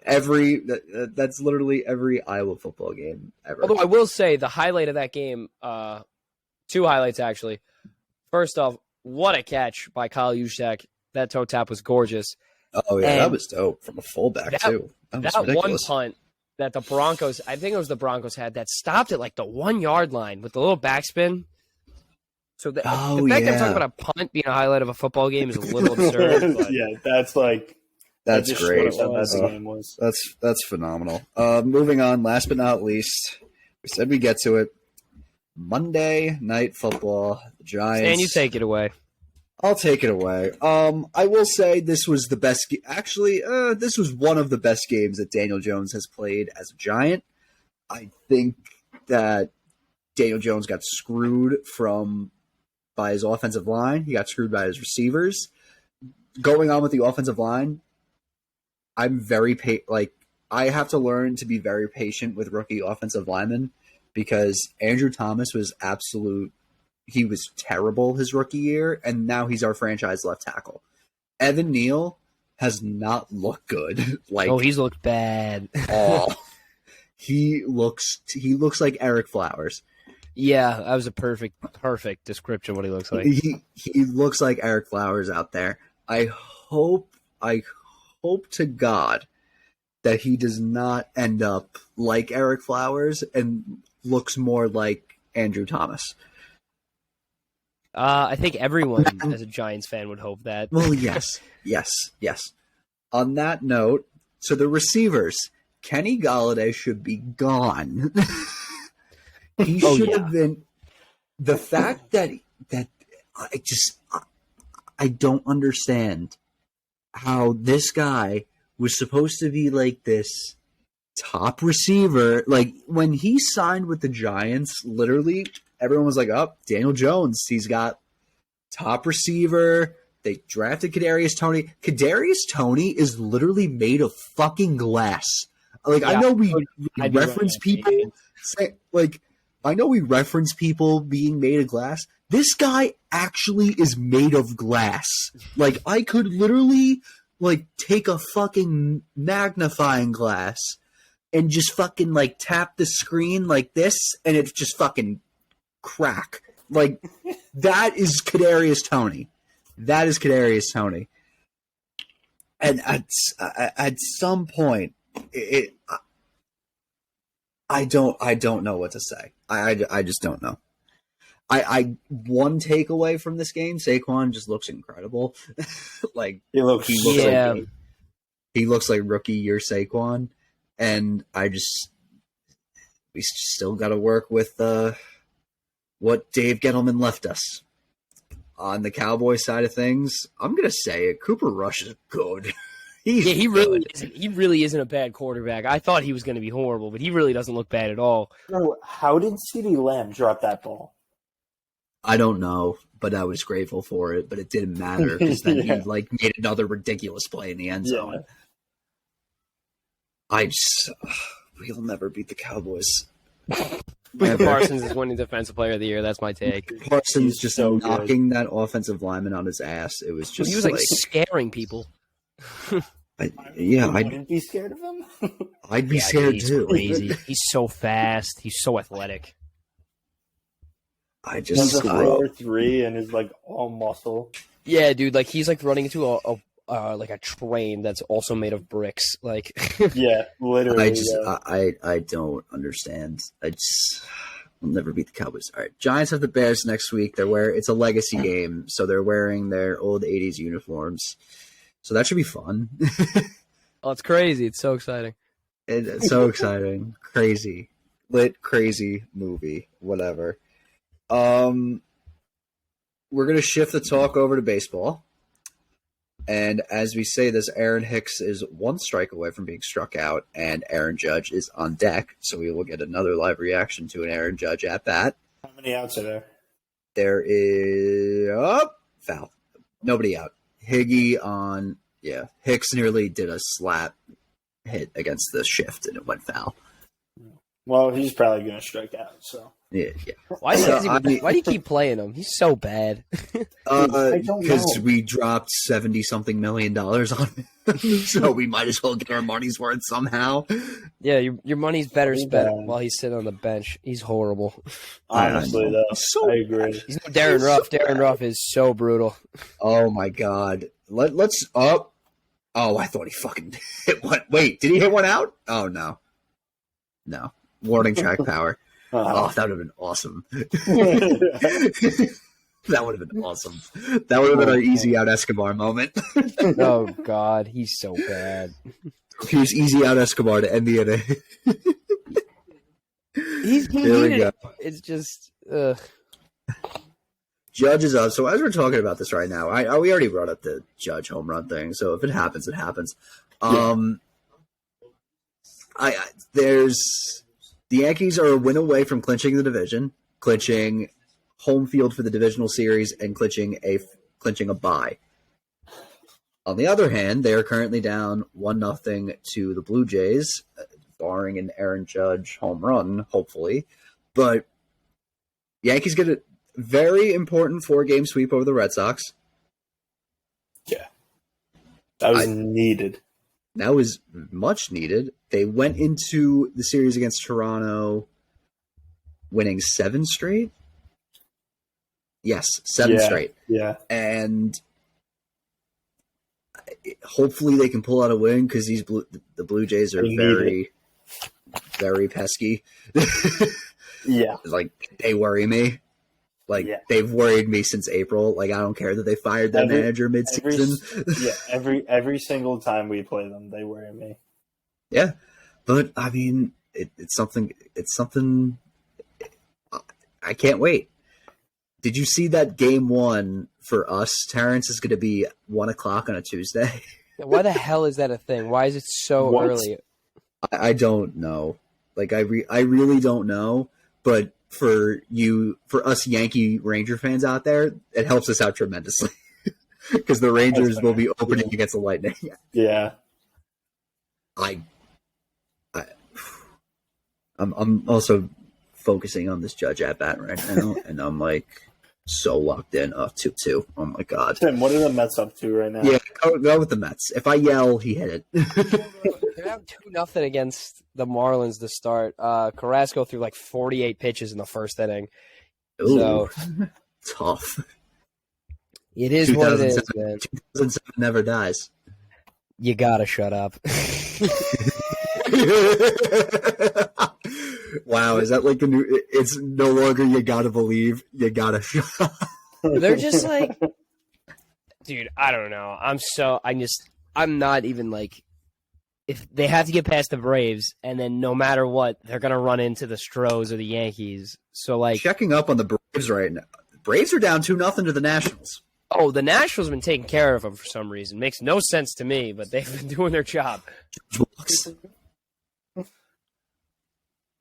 That's literally every Iowa football game ever. Although I will say the highlight of that game, 2 highlights actually. First off, what a catch by Kyle Juszczyk. That toe tap was gorgeous. Oh yeah, that was dope from a fullback too. That one punt that the Broncos, I think it was the Broncos had that stopped at like the 1 yard line with the little backspin. So the fact that I'm talking about a punt being a highlight of a football game is a little absurd. But... Yeah, that's like. That's great. That's phenomenal. Moving on, last but not least, we said we get to it. Monday Night Football, the Giants. And you take it away. I'll take it away. I will say this was the best. Actually, this was one of the best games that Daniel Jones has played as a Giant. I think that Daniel Jones got screwed by his offensive line. He got screwed by his receivers. Going on with the offensive line, I'm very I have to learn to be very patient with rookie offensive linemen because Andrew Thomas was he was terrible his rookie year, and now he's our franchise left tackle. Evan Neal has not looked good. He's looked bad. He looks like Eric Flowers. Yeah, that was a perfect description of what he looks like. He looks like Eric Flowers out there. I hope to God that he does not end up like Eric Flowers and looks more like Andrew Thomas. I think everyone as a Giants fan would hope that. Well, yes. On that note, so the receivers, Kenny Golladay should be gone. He should have been. The fact that I don't understand how this guy was supposed to be like this top receiver. Like when he signed with the Giants, literally everyone was like, "Oh, Daniel Jones, he's got top receiver." They drafted Kadarius Toney. Kadarius Toney is literally made of fucking glass. Like I know we reference people being made of glass. This guy actually is made of glass. Like I could literally take a fucking magnifying glass and just fucking tap the screen like this and it just fucking crack. Like that is Kadarius Toney. That is Kadarius Toney. And at some point I don't know what to say. I just don't know. One takeaway from this game, Saquon just looks incredible. He looks like rookie year Saquon, and we still got to work with what Dave Gettleman left us. On the Cowboys side of things, I'm gonna say it. Cooper Rush is good. He really isn't a bad quarterback. I thought he was going to be horrible, but he really doesn't look bad at all. Bro, how did CeeDee Lamb drop that ball? I don't know, but I was grateful for it. But it didn't matter because then he made another ridiculous play in the end zone. Yeah. We'll never beat the Cowboys. Parsons is winning Defensive Player of the Year. That's my take. Parsons just knocking that offensive lineman on his ass. It was just he was scaring people. I'd be scared of him. I'd be scared too. Crazy. He's so fast. He's so athletic. He's 4'3" and is all muscle. Yeah, dude. He's running into a train that's also made of bricks. Yeah, literally. I don't understand. I'll never beat the Cowboys. All right, Giants have the Bears next week. It's a legacy game, so they're wearing their old '80s uniforms. So that should be fun. Oh, it's crazy. It's so exciting. It's so exciting. Crazy. Lit, crazy movie. Whatever. We're going to shift the talk over to baseball. And as we say this, Aaron Hicks is 1 strike away from being struck out, and Aaron Judge is on deck. So we will get another live reaction to an Aaron Judge at bat. How many outs are there? There is foul. Nobody out. Higgy on Hicks nearly did a slap hit against the shift and it went foul. Well, he's probably going to strike out. So Yeah. Why do you keep playing him? He's so bad. Because we dropped $70-something million on him, so we might as well get our money's worth somehow. Yeah, your money's better spent while he's sitting on the bench. He's horrible. Honestly, though, I agree. He's no Darren Ruff. Darren Ruff is so brutal. Oh my god. Let's up. Oh, I thought he fucking hit one. Wait, did he hit one out? Oh no. Warning track power. Oh, that would have been awesome. That would have been awesome. That would have been our easy out Escobar moment. Oh God, he's so bad. Here's easy out Escobar to end the NA. He needed it. It's just. Judge is up. So as we're talking about this right now, we already brought up the Judge home run thing. So if it happens, it happens. The Yankees are a win away from clinching the division, clinching home field for the divisional series, and clinching a bye. On the other hand, they are currently down 1-0 to the Blue Jays, barring an Aaron Judge home run, hopefully. But Yankees get a very important 4-game sweep over the Red Sox. Yeah. That was needed. That was much needed. They went into the series against Toronto winning 7 straight. Yes, 7 straight. Yeah. And hopefully they can pull out a win because the Blue Jays are very, very pesky. Yeah. Like, they worry me. Like, they've worried me since April. Like, I don't care that they fired their manager mid-season. Every single time we play them, they worry me. Yeah. But, I mean, it's something I can't wait. Did you see that game 1 for us, Terrence, is going to be 1 o'clock on a Tuesday? Why the hell is that a thing? Why is it so early? I don't know. Like, I really don't know. But for us Yankee Ranger fans out there, it helps us out tremendously because the Rangers will be opening against the Lightning. Yeah. I'm also focusing on this Judge at bat right now, and I'm like so locked in. 2-2. Oh my god. Tim, what are the Mets up to right now? Yeah, go with the Mets. If I yell, he hit it. They're down 2-0 against the Marlins to start. Carrasco threw like 48 pitches in the first inning. Ooh, so tough. It is what it is, man. 2007 never dies. You gotta shut up. Wow, is that like a new? It's no longer you gotta believe, you gotta shut up. They're just like, dude, I don't know. I'm not even like, if they have to get past the Braves, and then no matter what, they're gonna run into the Stros or the Yankees. So like, checking up on the Braves right now. Braves are down 2-0 to the Nationals. Oh, the Nationals have been taking care of them for some reason. Makes no sense to me, but they've been doing their job.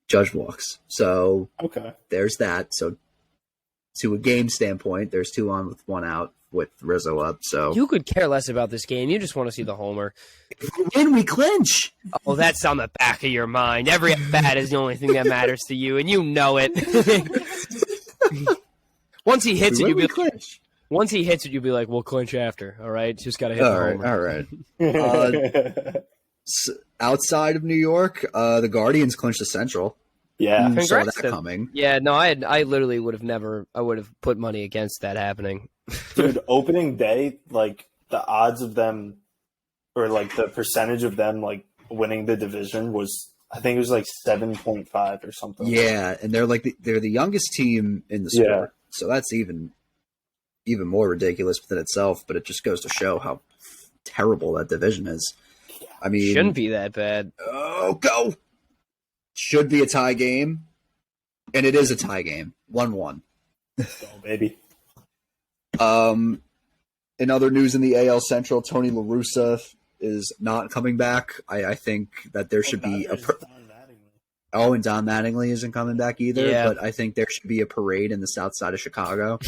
Judge walks. So okay, there's that. So to a game standpoint, there's 2 on with 1 out with Rizzo up. So you could care less about this game. You just want to see the homer. If we win, we clinch. Oh, that's on the back of your mind. Every at-bat is the only thing that matters to you, and you know it. Once he hits it, you'll be clinch. Once he hits it, you'll be like, "We'll clinch after." All right, just gotta hit the homer. All right. Outside of New York, the Guardians clinched the Central. Yeah, saw that coming. Yeah, no, I literally would have never. I would have put money against that happening. Dude, opening day, like the odds of them, or like the percentage of them, like winning the division was, I think it was like 7.5 or something. Yeah, and they're the youngest team in the sport, so that's even more ridiculous within itself. But it just goes to show how terrible that division is. I mean, shouldn't be that bad. Oh, go! Should be a tie game, and it is a tie game, 1-1. Go, baby. In other news in the AL Central, Tony La Russa is not coming back. I think that there should be Oh, and Don Mattingly isn't coming back either. Yeah. But I think there should be a parade in the south side of Chicago.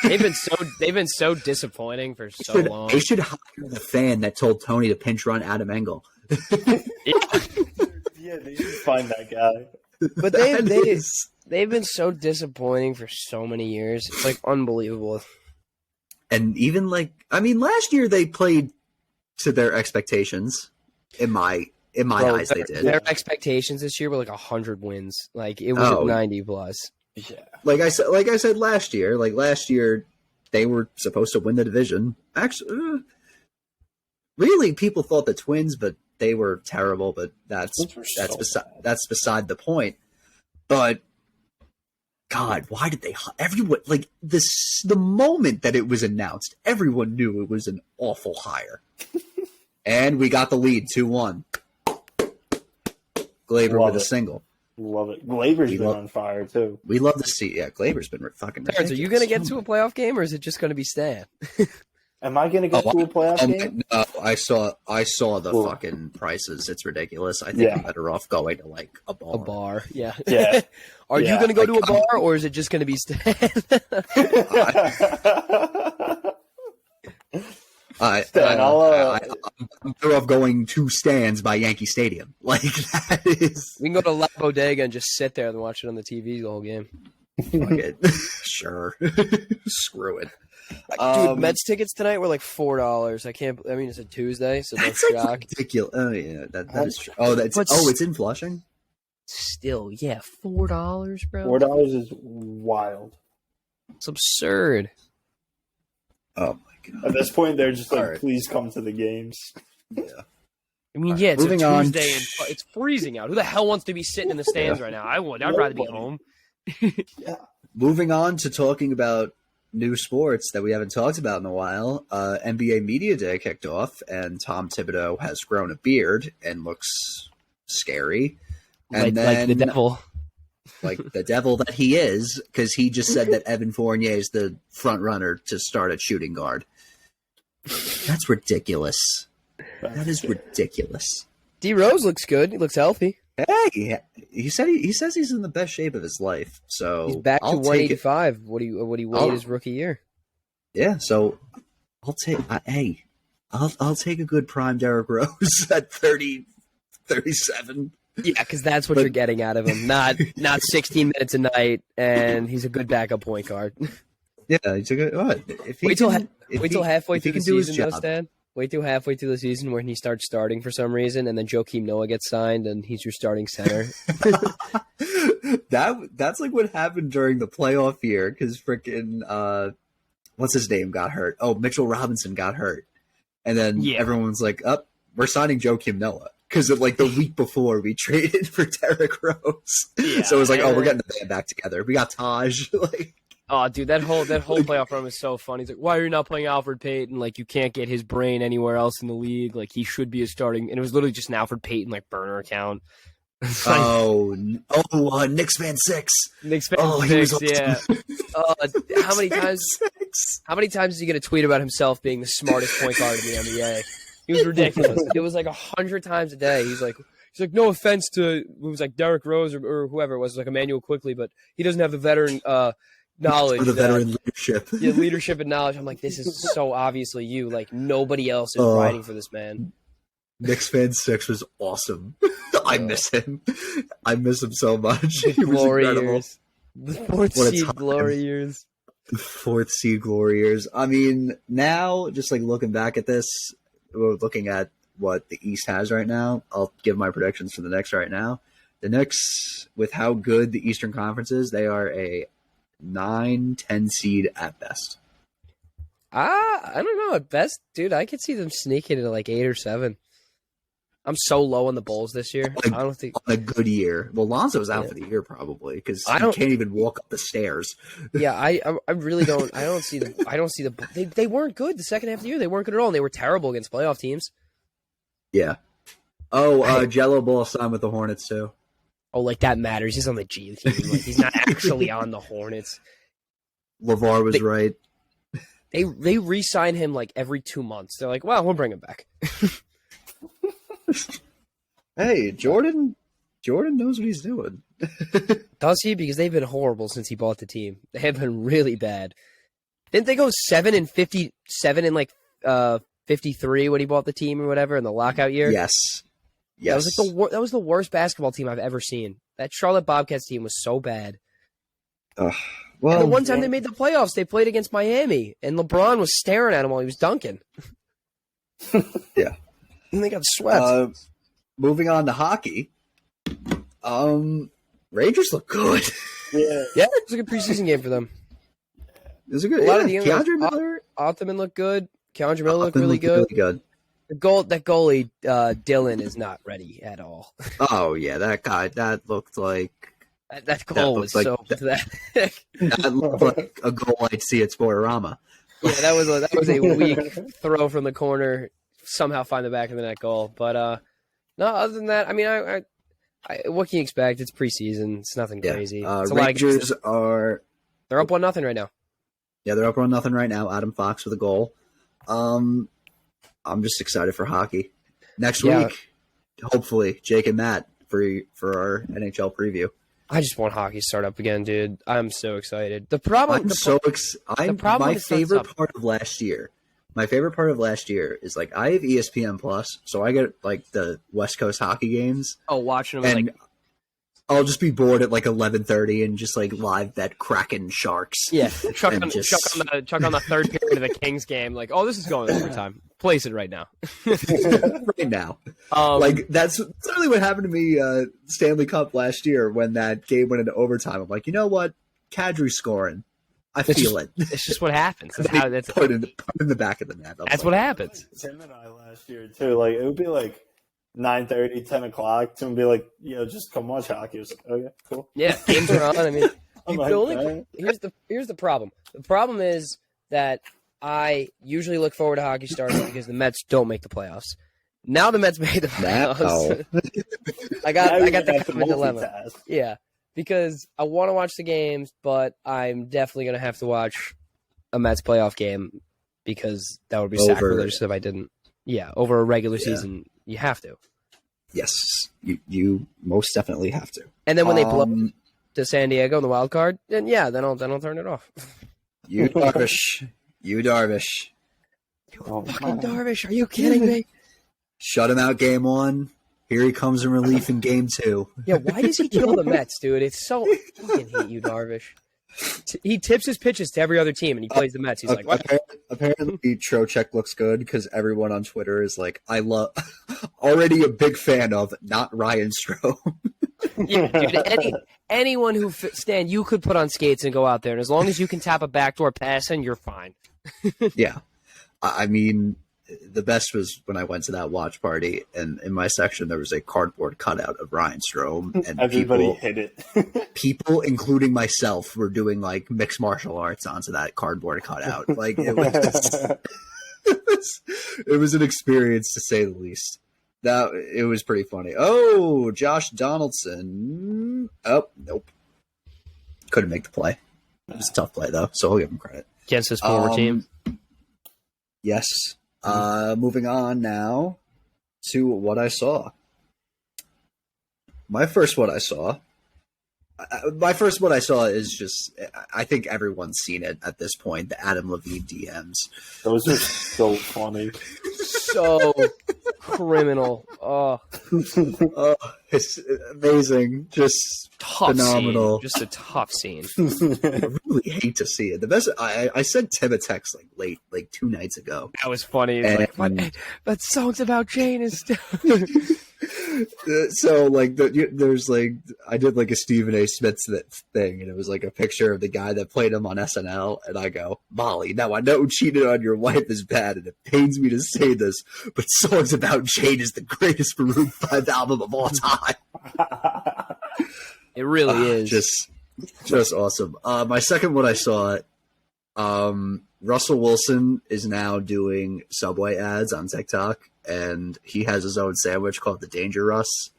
They've been so disappointing for so long. They should hire the fan that told Tony to pinch run Adam Engel. Yeah, they should find that guy. But they've been so disappointing for so many years. It's like unbelievable. And even last year they played to their expectations. In my eyes, they did. Their expectations this year were like 100 wins. Like it was 90 plus. Yeah. Like I said last year. Like last year, they were supposed to win the division. Actually, really, people thought the Twins, but they were terrible. But that's beside the point. But God, why did they? Everyone like this. The moment that it was announced, everyone knew it was an awful hire. And we got the lead 2-1. Glaber with a single. Love it. Glaber's been on fire too. We love to see. Yeah, Glaber's been fucking. Terrence, are you going to get to a playoff game, or is it just going to be Stan? Am I going to get to a playoff game? No, I saw the fucking prices. It's ridiculous. I think I'm better off going to like a bar. A bar, yeah. Yeah. Are you going to go to a bar, or is it just going to be Stan? I'm better off going to Stands by Yankee Stadium. Like that is. We can go to La Bodega and just sit there and watch it on the TV the whole game. Fuck it. Sure. Screw it. Dude, Mets tickets tonight were like $4. I mean, it's a Tuesday, so that's no shock. Ridiculous. Oh yeah, that is true. Oh, it's in Flushing. Still, yeah, $4, bro. $4 is wild. It's absurd. Oh my god. At this point, they're just like, please come to the games. Yeah. I mean, yeah, it's Moving a Tuesday and it's freezing out. Who the hell wants to be sitting in the stands right now? I would. I'd rather be home. Yeah. Moving on to talking about new sports that we haven't talked about in a while. NBA Media Day kicked off, and Tom Thibodeau has grown a beard and looks scary. And like the devil. Like the devil that he is, because he just said that Evan Fournier is the front runner to start at shooting guard. That's ridiculous. That is ridiculous. D Rose looks good. He looks healthy. Hey, he says he's in the best shape of his life. So he's back to 185. What he weighed his rookie year. Yeah, so I'll take I'll take a good prime Derrick Rose at 30, 37. Yeah, because that's what you're getting out of him. Not 16 minutes a night, and he's a good backup point guard. Yeah, he's a good. What? Wait till halfway through the season, though, Stan. Wait till halfway through the season when he starts starting for some reason, and then Joakim Noah gets signed, and he's your starting center. That's like what happened during the playoff year, because freaking what's his name got hurt? Oh, Mitchell Robinson got hurt, and then everyone's like, "Up, we're signing Joakim Noah." Because like the week before we traded for Derrick Rose, so it was like, "Oh, we're getting the band back together." We got Taj. Like, oh, dude, that whole playoff run was so fun. He's like, "Why are you not playing Alfred Payton? Like, you can't get his brain anywhere else in the league. Like, he should be a starting." And it was literally just an Alfred Payton like burner account. Knicks fan 6. Knicks fan 6, yeah. How many times? How many times did he get a tweet about himself being the smartest point guard in the NBA? He was ridiculous. It was like 100 times a day. He's like, no offense to it was like Derrick Rose or whoever it was like Emmanuel Quickly, but he doesn't have the veteran knowledge. The veteran leadership. Yeah, leadership and knowledge. I'm like, this is so obviously you. Like nobody else is writing for this man. Knicks fan 6 was awesome. I miss him. I miss him so much. He was glory incredible. Years. The fourth seed glory years. The 4th seed glory years. I mean, now just like looking back at this, we're looking at what the East has right now. I'll give my predictions for the Knicks right now. The Knicks, with how good the Eastern Conference is, they are a 9-10 seed at best. I don't know. At best, dude, I could see them sneaking into like 8 or 7. I'm so low on the Bulls this year. I don't think on a good year. Well, Lonzo's out for the year probably because he can't even walk up the stairs. Yeah, I really don't. I don't see the. They weren't good the second half of the year. They weren't good at all, and they were terrible against playoff teams. Yeah. Oh, Jello Ball signed with the Hornets too. Oh, like that matters. He's on the G team. Like he's not actually on the Hornets. LeVar was right. They re-sign him like every 2 months. They're like, well, we'll bring him back. Hey, Jordan Jordan knows what he's doing. Does he? Because they've been horrible since he bought the team. They have been really bad. Didn't they go 7-57 in like 53 when he bought the team or whatever in the lockout year? Yes. That was like that was the worst basketball team I've ever seen. That Charlotte Bobcats team was so bad. Well, And the one time they made the playoffs, they played against Miami, and LeBron was staring at him while he was dunking. Yeah. And they got swept. Moving on to hockey. Rangers look good. Yeah. Yeah, it was a good preseason game for them. It was a good. A lot of the young Keandre Miller. Othman looked good. Keandre Miller looked really good. Really good. That goalie Dylan is not ready at all. Oh yeah, that guy. That looked like That goal was like so pathetic. that looked like a goal I'd see at Sportorama. Yeah, that was a weak throw from the corner. Somehow find the back of the net goal, but no. Other than that, I mean, I what can you expect? It's preseason. It's nothing crazy. It's Rangers are. They're up 1-0 right now. Yeah, they're up 1-0 right now. Adam Fox with a goal. I'm just excited for hockey. Next week, hopefully, Jake and Matt for our NHL preview. I just want hockey to start up again, dude. I'm so excited. The problem, my favorite part of last year. My favorite part of last year is like I have ESPN Plus, so I get like the West Coast hockey games. Oh, watching them, and I'll just be bored at like 11:30 and just like live bet Kraken Sharks. Yeah, chuck on the third period of the Kings game. Like, oh, this is going overtime. Place it right now. Right now. Like that's literally what happened to me Stanley Cup last year when that game went into overtime. I'm like, you know what? Kadri's scoring. I feel it. It's just what happens. That's how that's put in the back of the net. That's what happens. Tim and I last year too. Like it would be like 9:30, 10 o'clock. Tim would be like, just come watch hockey. I was like, okay, cool. Yeah, games are on. I mean, Like, here's the problem. The problem is that I usually look forward to hockey starting because the Mets don't make the playoffs. Now the Mets made the playoffs. I got the common dilemma. Yeah, because I want to watch the games, but I'm definitely going to have to watch a Mets playoff game because that would be sacrilegious if I didn't. Yeah, over a regular season, you have to. Yes, you most definitely have to. And then when they blow to San Diego in the wild card, then I'll turn it off. You Darvish. Fucking Darvish, are you kidding me? Shut him out game 1. Here he comes in relief in game 2. Yeah, why does he kill the Mets, dude? It's so I fucking hate you, Darvish. He tips his pitches to every other team, and he plays the Mets. He's like, what? Apparently, Trocheck looks good because everyone on Twitter is like, I love, already a big fan of, not Ryan Strome. Yeah, dude, anyone who Stan, you could put on skates and go out there, and as long as you can tap a backdoor pass in, you're fine. Yeah, I mean, the best was when I went to that watch party, and in my section there was a cardboard cutout of Ryan Strome, and everybody hit it. People, including myself, were doing like mixed martial arts onto that cardboard cutout. Like it was an experience to say the least. It was pretty funny. Oh, Josh Donaldson. Oh, nope. Couldn't make the play. It was a tough play, though, so I'll give him credit. Against his former team. Yes. Moving on now to what I saw. My first what I saw is just, I think everyone's seen it at this point, the Adam Levine DMs. Those are so funny. So criminal. Oh, it's amazing. Just tough phenomenal. Scene. Just a tough scene. I really hate to see it. The best, I sent Tim a text like 2 nights ago. That was funny. That song's about Jane is still. So like there's like I did like a Stephen A. Smith thing, and it was like a picture of the guy that played him on SNL, and I go, Molly, now I know cheating on your wife is bad, and it pains me to say this, but Songs About Jane is the greatest Maroon 5 album of all time. It really is just awesome. My second one I saw, Russell Wilson is now doing Subway ads on TikTok, and he has his own sandwich called the Danger Russ.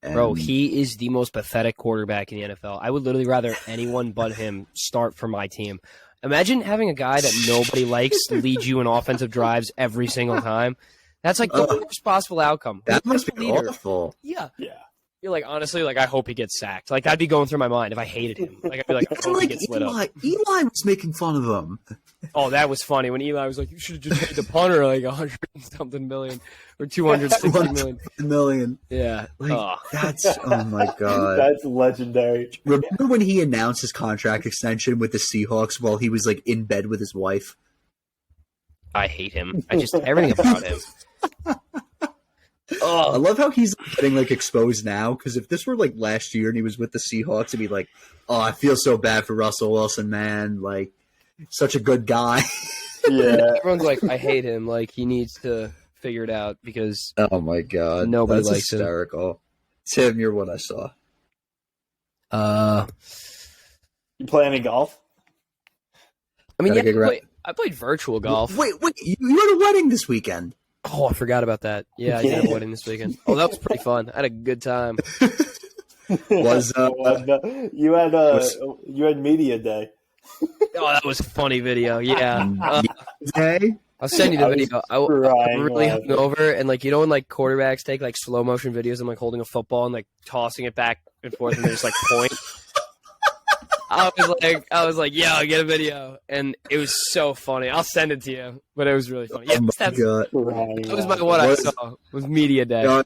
And bro, he is the most pathetic quarterback in the NFL. I would literally rather anyone but him start for my team. Imagine having a guy that nobody likes lead you in offensive drives every single time. That's like the worst possible outcome. That must be awful. Yeah. You're like, honestly, like, I hope he gets sacked. Like, that'd be going through my mind if I hated him. Like, I'd be like, I hope he gets lit up. Eli was making fun of him. Oh, that was funny when Eli was like, you should have just paid the punter like 100 and something million or 260 million. Yeah. Like, that's, oh my God. That's legendary. Remember when he announced his contract extension with the Seahawks while he was like in bed with his wife? I hate him. I just, everything about him. I love how he's getting like exposed now, because if this were like last year and he was with the Seahawks, it'd be like, oh, I feel so bad for Russell Wilson, man. Like, such a good guy. Yeah. Everyone's like, I hate him. Like, he needs to figure it out because Oh my God. Nobody That's likes him. hysterical. Tim, you're what I saw. You play any golf? I mean, Gotta yeah, get I played virtual golf. Wait, you had a wedding this weekend. Oh, I forgot about that. Yeah, I did have a wedding this weekend. Oh, that was pretty fun. I had a good time. Was you had media day? Oh, that was a funny video. Yeah. Hey? I'll send you the video. I'm really laughing. hungover, and like, you know when like quarterbacks take like slow motion videos and like holding a football and like tossing it back and forth and they just like point. I was like, yeah, I'll get a video, and it was so funny. I'll send it to you, but it was really funny. Yeah, Oh my that God. was what I saw. Was media day.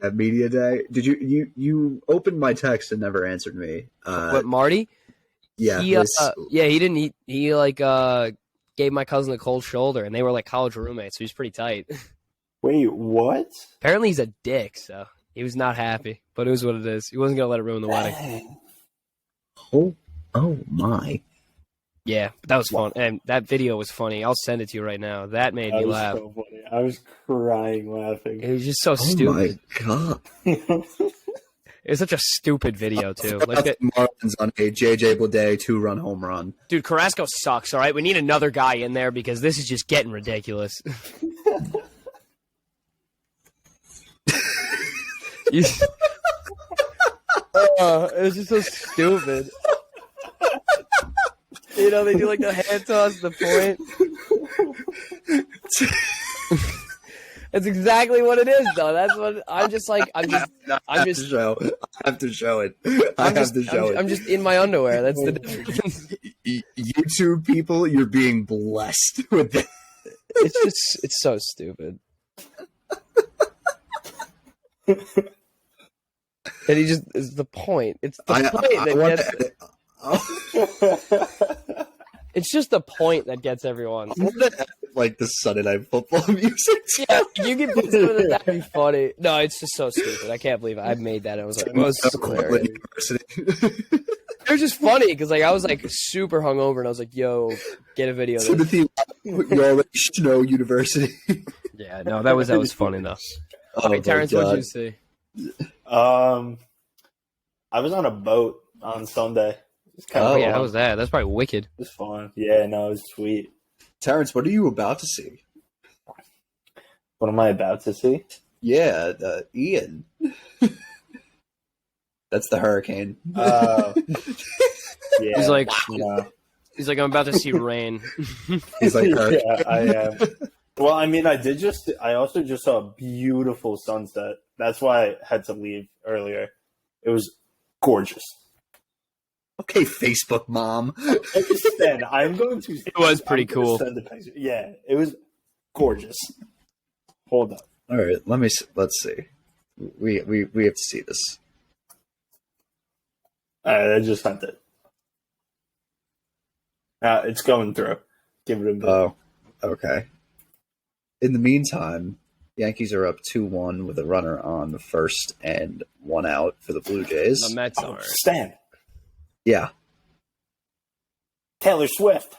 At media day, did you opened my text and never answered me? What, Marty? Yeah, He didn't. He like gave my cousin a cold shoulder, and they were like college roommates, so he's pretty tight. Wait, what? Apparently, he's a dick, so he was not happy. But it was what it is. He wasn't gonna let it ruin the wedding. Oh my! Yeah, but that was fun, and that video was funny. I'll send it to you right now. That made me laugh. So funny. I was crying laughing. It was just so Oh stupid. my God! It was such a stupid video too. Like the Marlins on a JJ Bleday 2-run home run. Dude, Carrasco sucks. All right, we need another guy in there because this is just getting ridiculous. It's just so stupid. You know, they do like the hand toss, the point. That's exactly what it is, though. That's what I'm just like. I have to show it. I'm just in my underwear. That's the difference. YouTube people, you're being blessed with that. It's so stupid. And he just is the point. It's the point that gets. It's just the point that gets everyone. Like the Sunday Night Football music. Yeah, you can put some of that. That'd be funny. No, it's just so stupid. I can't believe I made that. I was like, it was it was just funny because like I was like super hungover and I was like, "Yo, get a video." Timothy, you already know University. Yeah, no, that was funny though. Hey, Terrence, what did you see? I was on a boat on Sunday. Yeah, how was that? That's probably wicked. It was fun. Yeah, no, it was sweet. Terrence, what are you about to see? What am I about to see? Yeah, Ian. That's the hurricane. Yeah, He's like, no. he's like, I'm about to see rain. He's like, Yeah, I am. Well, I mean, I also just saw a beautiful sunset. That's why I had to leave earlier. It was gorgeous. okay, Facebook mom. Understand, I'm going to. It was pretty cool. Send the picture. Yeah, it was gorgeous. Hold up. All right, let's see. We have to see this. All right, I just sent it. It's going through. Give it a minute. Oh, okay. In the meantime, Yankees are up 2-1 with a runner on the first and one out for the Blue Jays. The Mets are. Stan. Yeah. Taylor Swift.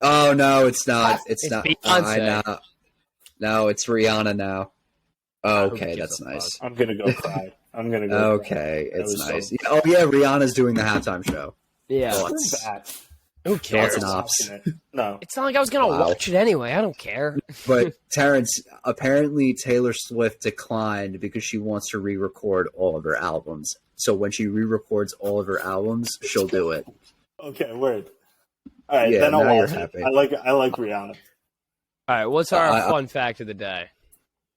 Oh no, it's not. It's not. Beyonce. No, it's Rihanna now. Oh, Who okay, gives that's a nice. I'm gonna go cry. I'm gonna go. Okay, That it's was nice. so- Yeah, oh yeah, Rihanna's doing the halftime show. Yeah. Cry. Thoughts? That. Who cares? Thoughts and ops. No. It's not like I was gonna Wow. watch it anyway. I don't care. But Terrence, apparently Taylor Swift declined because she wants to re-record all of her albums. So when she re-records all of her albums, she'll do it. Okay, word. All right, Yeah, then I'll now you're watch it. happy. I like Rihanna. All right, what's our I- fun fact of the day?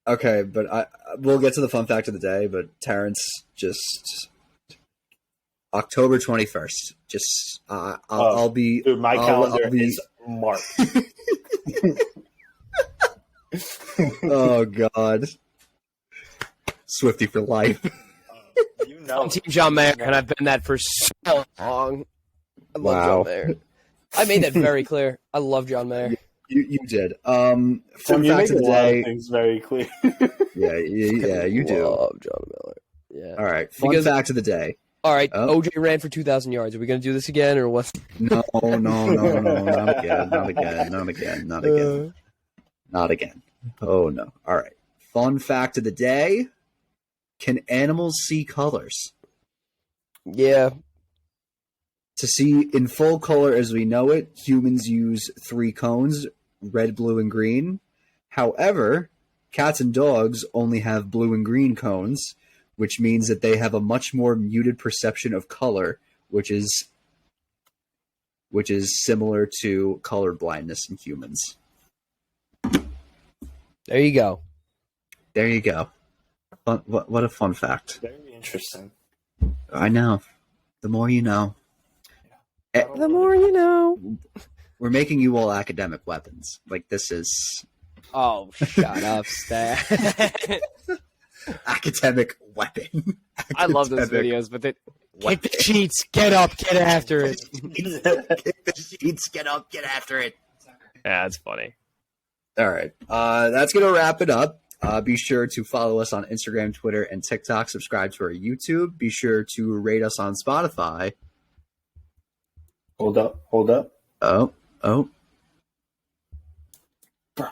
Okay, but we'll get to the fun fact of the day. But Terrence, just October 21st. Just I'll be. Dude, my calendar I'll be, is marked. Oh God, Swifty for life. You know, I'm Team John Mayer, and I've been that for so long. I love Wow. John Mayer. I made that very clear. I love John Mayer. You did. Fun you fact make of the a lot day. of things very clear. Yeah, you do. Love John Miller. Yeah. All right, fun Because- fact of the day. All right, Oh. OJ ran for 2,000 yards. Are we going to do this again, or what? No, not again. Oh no. All right. Fun fact of the day. Can animals see colors? Yeah. To see in full color as we know it, humans use 3 cones, red, blue, and green. However, cats and dogs only have blue and green cones, which means that they have a much more muted perception of color, which is similar to color blindness in humans. There you go. There you go. What a fun fact. Very interesting. I know. The more you know. The more you know. We're making you all academic weapons. Like, this is Oh, shut up, Stat. academic weapon. I love those Academic videos, but they weapon. kick the sheets, get up, get after it. Kick the sheets, get up, get after it. Yeah, that's funny. All right. That's going to wrap it up. Be sure to follow us on Instagram, Twitter, and TikTok. Subscribe to our YouTube. Be sure to rate us on Spotify. Hold up. Oh.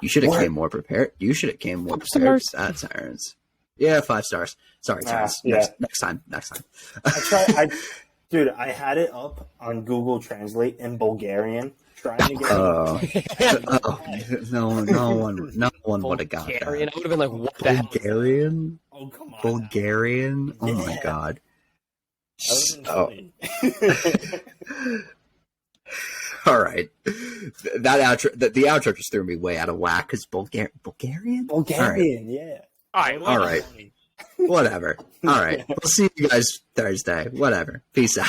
You should have What? came more prepared. You should have came more prepared. That's Terrence. Yeah, 5 stars. Sorry, Terrence. Yeah. Next time. Dude, I had it up on Google Translate in Bulgarian, trying to get No one would have got Bulgarian. that. I would have been like, what the hell? Bulgarian? Oh, come on. Bulgarian? Oh my Yeah. god. Oh. All right. That outro, the outro just threw me way out of whack because Bulgarian? Bulgarian, yeah. All right. Whatever. All right. We'll see you guys Thursday. Whatever. Peace out.